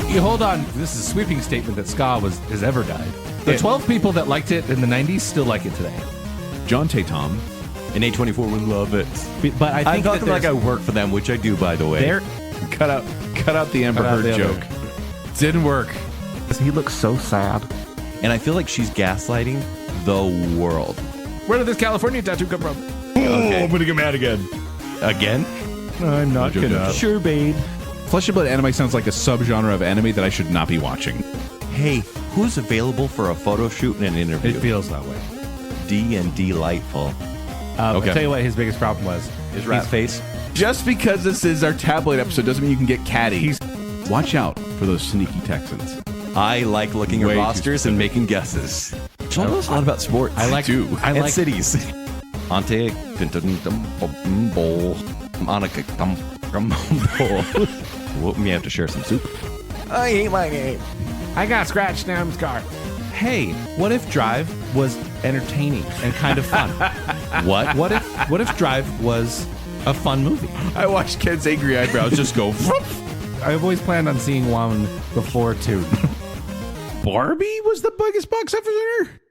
You hold on. This is a sweeping statement that ska has ever died. The 12 people that liked it in the 90s still like it today. John Tatum. And A24 would love it. But I think felt like I work for them, which I do, by the way. they're Cut out the Amber Heard joke. Didn't work. he looks so sad. And I feel like she's gaslighting the world. Where did this California tattoo come from? Okay. I'm gonna get mad again. Again? I'm not joke, gonna. no. Sure, babe. Flesh and Blood anime sounds like a subgenre of anime that I should not be watching. Hey, who's available for a photo shoot and an interview? It feels that way. D and delightful. I'll tell you what his biggest problem was. His rat face? Just because this is our tabloid episode doesn't mean you can get catty. Watch out for those sneaky Texans. I like looking Way at too rosters and making guesses. John knows a lot about sports. I like to. And cities. Ante bowl. Monica bowl. We have to share some soup. I hate my name. I got scratched down his car. Hey, what if Drive was entertaining and kind of fun? What? What if Drive was a fun movie? I watched Ken's angry eyebrows just go. I've always planned on seeing one before two. Barbie was the biggest box office winner.